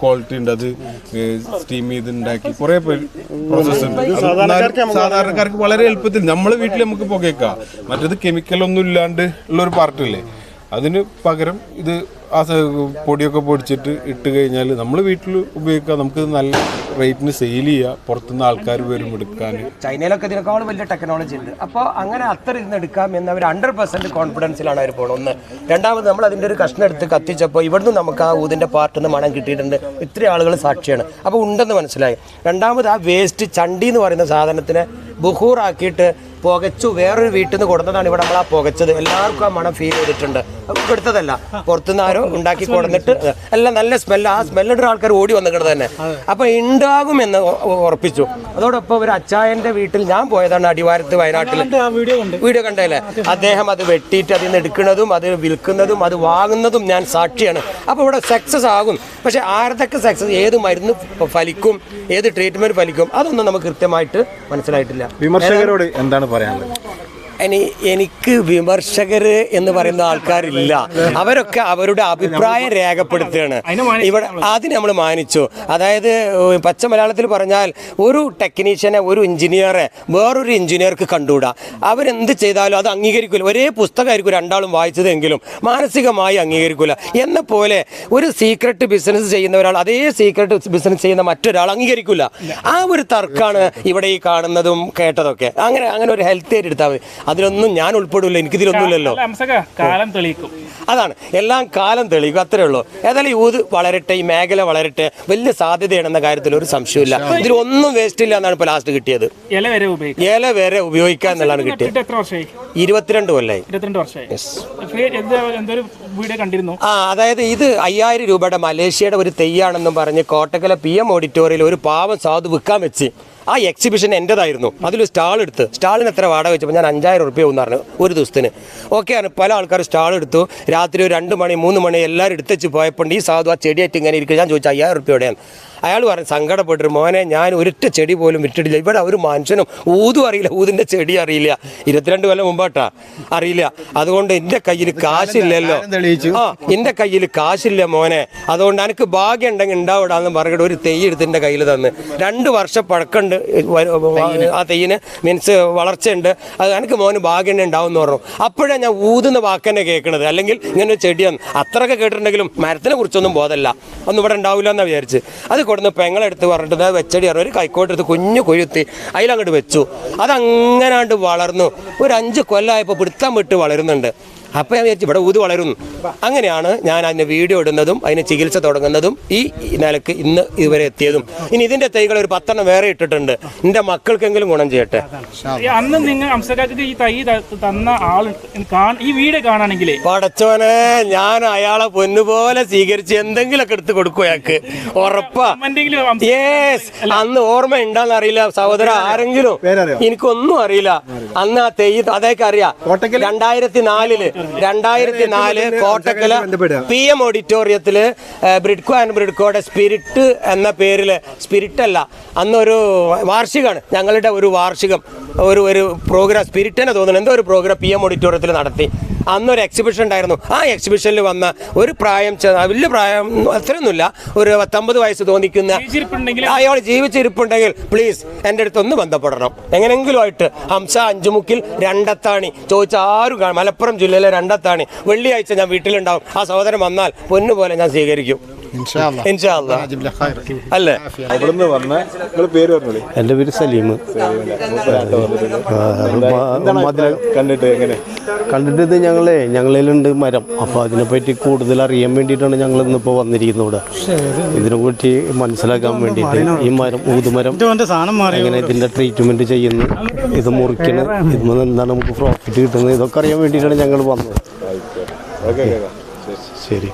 ക്വാളിറ്റി ഉണ്ട്. അത് സ്റ്റീം ചെയ്ത് ഉണ്ടാക്കി കുറേ പ്രോസസ് ഉണ്ട്. സാധാരണക്കാർക്ക് വളരെ എളുപ്പത്തിൽ നമ്മളെ വീട്ടിൽ നമുക്ക് പുകയ്ക്കാം. മറ്റേത് കെമിക്കലൊന്നും ഇല്ലാണ്ട് ഉള്ളൊരു പാർട്ടില്ലേ, അതിന് പകരം ഇത് ആ പൊടിയൊക്കെ പൊടിച്ചിട്ട് ഇട്ട് കഴിഞ്ഞാൽ നമ്മൾ വീട്ടിൽ ഉപയോഗിക്കാം. നമുക്ക് നല്ല റേറ്റിന് സെയിൽ ചെയ്യാം. പുറത്തുനിന്ന് ആൾക്കാർ വരും എടുക്കാൻ. ചൈനയിലൊക്കെ ഇതിനേക്കാളും വലിയ ടെക്നോളജി ഉണ്ട്. അപ്പോൾ അങ്ങനെ അത്ര ഇരുന്ന് എടുക്കാം എന്ന് അവർ 100% കോൺഫിഡൻസിലാണ് അവർ പോകുന്നത്. ഒന്ന്. രണ്ടാമത് നമ്മൾ അതിൻ്റെ ഒരു കഷ്ണം എടുത്ത് കത്തിച്ചപ്പോൾ ഇവിടുന്ന് നമുക്ക് ആ ഊതിൻ്റെ പാർട്ടിൽ നിന്ന് മണം കിട്ടിയിട്ടുണ്ട്. ഇത്രയും ആളുകൾ സാക്ഷിയാണ്. അപ്പോൾ ഉണ്ടെന്ന് മനസ്സിലായി. രണ്ടാമത് ആ വേസ്റ്റ് ചണ്ടി എന്ന് പറയുന്ന സാധനത്തിനെ ബുഹൂറാക്കിയിട്ട് പുകച്ചു വേറൊരു വീട്ടിൽ നിന്ന് കൊടുത്തതാണ് ഇവിടെ നമ്മൾ ആ പുകച്ചത്. എല്ലാവർക്കും ആ മണം ഫീൽ ചെയ്തിട്ടുണ്ട്. എടുത്തതല്ല, പുറത്തുനിന്ന് ആരോ ഉണ്ടാക്കി കൊടുത്തിട്ട് എല്ലാം നല്ല സ്മെല്ല്. ആ സ്മെല്ലിൻ്റെ ആൾക്കാർ ഓടി വന്നിട്ട് തന്നെ. അപ്പോൾ ഉണ്ടാകുമെന്ന് ഉറപ്പിച്ചു. അതോടൊപ്പം ഒരു അച്ചായൻ്റെ വീട്ടിൽ ഞാൻ പോയതാണ്, അടിവാരത്ത്, വയനാട്ടിൽ. വീഡിയോ കണ്ടല്ലേ? അദ്ദേഹം അത് വെട്ടിയിട്ട് അതിൽ നിന്ന് എടുക്കുന്നതും അത് വിൽക്കുന്നതും അത് വാങ്ങുന്നതും ഞാൻ സാക്ഷിയാണ്. അപ്പോൾ ഇവിടെ സക്സസ് ആകും. പക്ഷേ ആരതൊക്കെ സക്സസ്, ഏത് മരുന്ന് ഫലിക്കും, ഏത് ട്രീറ്റ്മെൻറ്റ് ഫലിക്കും, അതൊന്നും നമുക്ക് കൃത്യമായിട്ട് മനസ്സിലായിട്ടില്ല. വിമർശകരോട് എന്താണ് പറയാനുള്ളത്? എനിക്ക് വിമർശകർ എന്ന് പറയുന്ന ആൾക്കാരില്ല. അവരൊക്കെ അവരുടെ അഭിപ്രായം രേഖപ്പെടുത്തുകയാണ് ഇവിടെ. അതിന് നമ്മൾ മാനിച്ചു. അതായത് പച്ച മലയാളത്തിൽ പറഞ്ഞാൽ ഒരു ടെക്നീഷ്യനെ, ഒരു എഞ്ചിനീയറെ വേറൊരു എഞ്ചിനീയർക്ക് കണ്ടുകൂടാ. അവരെന്ത് ചെയ്താലും അത് അംഗീകരിക്കില്ല. ഒരേ പുസ്തകമായിരിക്കും രണ്ടാളും വായിച്ചതെങ്കിലും മാനസികമായി അംഗീകരിക്കില്ല. എന്ന പോലെ ഒരു സീക്രട്ട് ബിസിനസ് ചെയ്യുന്ന ഒരാൾ അതേ സീക്രട്ട് ബിസിനസ് ചെയ്യുന്ന മറ്റൊരാൾ അംഗീകരിക്കില്ല. ആ ഒരു തർക്കമാണ് ഇവിടെ ഈ കാണുന്നതും കേട്ടതൊക്കെ. അങ്ങനെ ഒരു ഹെൽത്തി ആയിട്ട് എടുത്താൽ മതി. അതിലൊന്നും ഞാൻ ഉൾപ്പെടില്ല, എനിക്കിതിലൊന്നുമില്ലല്ലോ. കാലം തെളിയിക്കും. അതാണ്, എല്ലാം കാലം തെളിയിക്കും, അത്രേ ഉള്ളൂ. ഏതായാലും യൂത് വളരട്ടെ, ഈ മേഖല വളരട്ടെ, വലിയ സാധ്യതയാണെന്ന കാര്യത്തിൽ ഒരു സംശയമില്ല. ഇതിലൊന്നും വേസ്റ്റ് ഇല്ല എന്നാണ് ഇപ്പോൾ ലാസ്റ്റ് കിട്ടിയത്. ഇല വരെ ഉപയോഗിക്കാൻ എന്നുള്ളതാണ് കിട്ടിയത്. 22 കൊല്ലായി. അതായത് ഇത് 5000 രൂപയുടെ മലേഷ്യയുടെ ഒരു തെയ്യാണെന്നും പറഞ്ഞ് കോട്ടക്കല PM ഓഡിറ്റോറിയത്തിൽ ഒരു പാവം സാധു വിൽക്കാൻ വെച്ച്. ആ എക്സിബിഷൻ എൻ്റെതായിരുന്നു. അതിൽ സ്റ്റാൾ എടുത്ത്, സ്റ്റാളിന് എത്ര വാടക വെച്ചപ്പോൾ ഞാൻ 5000 റുപ്യ എന്ന് പറഞ്ഞു ഒരു ദിവസത്തിന്. ഓക്കെ ആണ്. പല ആൾക്കാർ സ്റ്റാൾ എടുത്തു. രാത്രി ഒരു 2 മണി 3 മണി എല്ലാവരും എടുത്തുവെച്ച് പോയപ്പോൾ ഈ സാധു ആ ചെടിയായിട്ട് ഇങ്ങനെ ഇരിക്കുക. ഞാൻ ചോദിച്ചു 5000 റുപ്യയോടെയാണ്. അയാൾ പറഞ്ഞു സങ്കടപ്പെട്ടൊരു മോനെ, ഞാൻ ഒരൊറ്റ ചെടി പോലും വിട്ടിട്ടില്ല. ഇവിടെ ഒരു മനുഷ്യനും ഊതും അറിയില്ല, ഊതിൻ്റെ ചെടി അറിയില്ല. 22 കൊല്ലം മുമ്പാട്ടാ, അറിയില്ല. അതുകൊണ്ട് എൻ്റെ കയ്യിൽ കാശില്ലല്ലോ. എൻ്റെ കയ്യിൽ കാശില്ല മോനെ, അതുകൊണ്ട് എനിക്ക് ഭാഗ്യം ഉണ്ടെങ്കിൽ ഉണ്ടാവിടാന്ന് പറഞ്ഞിട്ട് ഒരു തെയ്യ് എടുത്ത് എൻ്റെ കയ്യിൽ തന്ന്. 2 വർഷം പഴക്കമുണ്ട് ആ തെയ്യിന്, മീൻസ് വളർച്ചയുണ്ട്. അത് എനിക്ക് മോന് ഭാഗ്യം ഉണ്ടാവും എന്ന് പറഞ്ഞു. അപ്പോഴാണ് ഞാൻ ഊതുന്ന വാക്കന്നെ കേൾക്കണത്. അല്ലെങ്കിൽ ഇങ്ങനെ ചെടിയാണ് അത്രയൊക്കെ കേട്ടിട്ടുണ്ടെങ്കിലും മരത്തിനെ കുറിച്ചൊന്നും ബോധമല്ല, ഒന്നും ഇവിടെ ഉണ്ടാവില്ല എന്നാണ് വിചാരിച്ച്. അത് കൊടുന്ന് പെങ്ങളെടുത്ത് പറഞ്ഞിട്ട് വെച്ചടി പറഞ്ഞു ഒരു കൈക്കോട്ടെടുത്ത് കുഞ്ഞു കൊഴുത്തി അതിലങ്ങോട്ട് വെച്ചു. അതങ്ങനാണ്ട് വളർന്നു. ഒരു 5 കൊല്ലമായപ്പോൾ പിടുത്തം വിട്ട് വളരുന്നുണ്ട്. അപ്പോൾ ഞാൻ വിചാരിച്ചു ഇവിടെ ഊത് വളരുന്നു. അങ്ങനെയാണ് ഞാൻ അതിന് വീഡിയോ ഇടുന്നതും അതിന് ചികിത്സ തുടങ്ങുന്നതും ഈ നിലക്ക് ഇന്ന് ഇതുവരെ എത്തിയതും. ഇനി ഇതിൻ്റെ തൈകൾ ഒരു 10 വേറെ ഇട്ടിട്ടുണ്ട്. എൻ്റെ മക്കൾക്കെങ്കിലും ഗുണം ചെയ്യട്ടെ. അന്ന് നിങ്ങൾ അംസക്കാർക്ക് ഈ തൈ തന്ന ആൾ ഈ വീഡിയോ കാണാണെങ്കിൽ പടച്ചോനെ ഞാൻ അയാളെ പൊന്നുപോലെ സ്വീകരിച്ച് എന്തെങ്കിലുമൊക്കെ എടുത്ത് കൊടുക്കും അയാൾക്ക് ഉറപ്പാ. യെസ്, അന്ന് ഓർമ്മ ഉണ്ടാന്ന് അറിയില്ല സഹോദര ആരെങ്കിലും, എനിക്കൊന്നും അറിയില്ല. അന്ന് ആ തെയ്യ് അതൊക്കെ അറിയാം. 2004 കോട്ടക്കല PM ഓഡിറ്റോറിയത്തില് ബ്രിഡ്കോ ആൻഡ് ബ്രിഡ്കോയുടെ സ്പിരിറ്റ് എന്ന പേരില്, സ്പിരിറ്റ് അല്ല അന്നൊരു വാർഷികമാണ്, ഞങ്ങളുടെ ഒരു വാർഷികം, ഒരു പ്രോഗ്രാം സ്പിരിറ്റിനെ തോന്നുന്നു എന്തോ ഒരു പ്രോഗ്രാം PM ഓഡിറ്റോറിയത്തിൽ നടത്തി. അന്നൊരു എക്സിബിഷൻ ഉണ്ടായിരുന്നു. ആ എക്സിബിഷനിൽ വന്ന ഒരു പ്രായം വലിയ പ്രായം അത്രയൊന്നുമില്ല, ഒരു 19 വയസ്സ് തോന്നിക്കുന്ന അയാൾ ജീവിച്ചിരിപ്പുണ്ടെങ്കിൽ പ്ലീസ് എൻ്റെ അടുത്തൊന്ന് ബന്ധപ്പെടണം എങ്ങനെങ്കിലും ആയിട്ട്. ഹംസ അഞ്ചുമുക്കിൽ രണ്ടത്താണി ചോദിച്ച ആരും മലപ്പുറം ജില്ലയിലെ രണ്ടത്താണി. വെള്ളിയാഴ്ച ഞാൻ വീട്ടിലുണ്ടാവും. ആ സഹോദരൻ വന്നാൽ പൊന്നുപോലെ ഞാൻ സ്വീകരിക്കും. അല്ലേ? അവിടുന്ന് വന്ന പേര് പറഞ്ഞോളി. എൻ്റെ പേര് സലീം. കണ്ടിട്ട് ഇത് ഞങ്ങളിലുണ്ട് മരം. അപ്പോൾ അതിനെപ്പറ്റി കൂടുതൽ അറിയാൻ വേണ്ടിയിട്ടാണ് ഞങ്ങൾ ഇന്നിപ്പോൾ വന്നിരിക്കുന്നത് ഇവിടെ. ഇതിനെപ്പറ്റി മനസ്സിലാക്കാൻ വേണ്ടിയിട്ട് ഈ മരം ഊതുമരം എങ്ങനെ ഇതിൻ്റെ ട്രീറ്റ്മെൻറ്റ് ചെയ്യുന്നു, ഇത് മുറിക്കണം, ഇതിൽ എന്താണ് നമുക്ക് പ്രോഫിറ്റ് കിട്ടുന്നത്, ഇതൊക്കെ അറിയാൻ വേണ്ടിയിട്ടാണ് ഞങ്ങൾ വന്നത്. ശരി.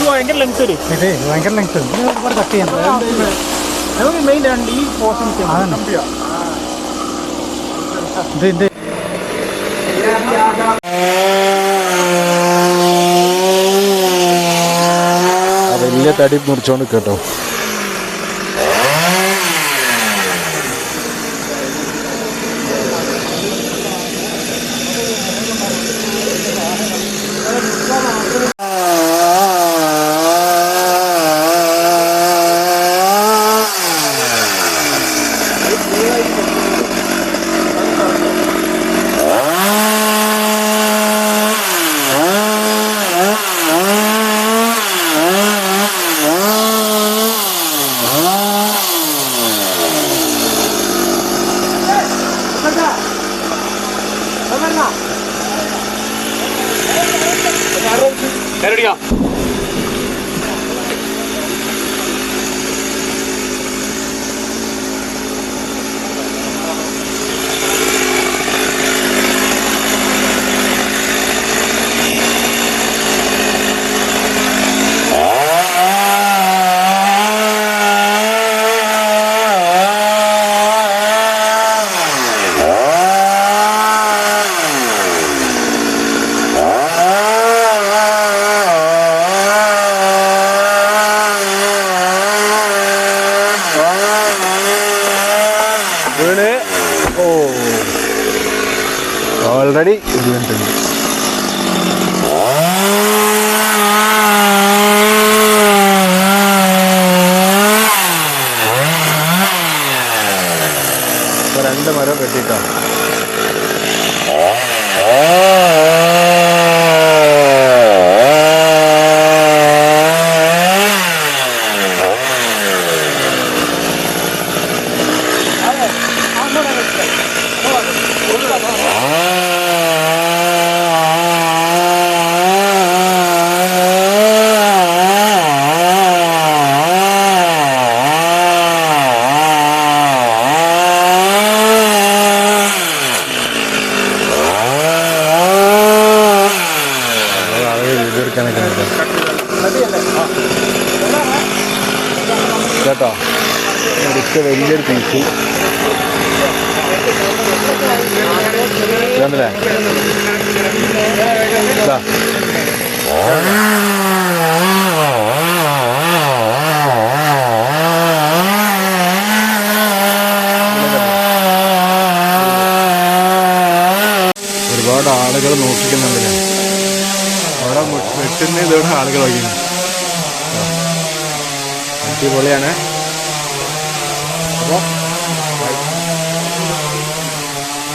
ഭയങ്കര ലെങ്ത് വരും. ഒരുപാട് കട്ട് ചെയ്യാൻ മെയിൻ രണ്ട് ഈ പോർഷൻ ഇത് വലിയ തടി മുറിച്ചോണ്ട് കേട്ടോ. ഓൾറെഡി ഇരുന്നിട്ടുണ്ട്. ഇപ്പൊ 2 മരം വെട്ടിയിട്ടാണ്. കേട്ടോ ഇതൊക്കെ വലിയൊരു പീസ് ഇതല്ലേ ഒരുപാട് ആളുകൾ നോക്കിക്കുന്നുണ്ട്. അവിടെ വെട്ടുന്ന ഇതോടെ ആളുകൾ വയ്ക്കുന്നു. അടിപൊളിയാണ്.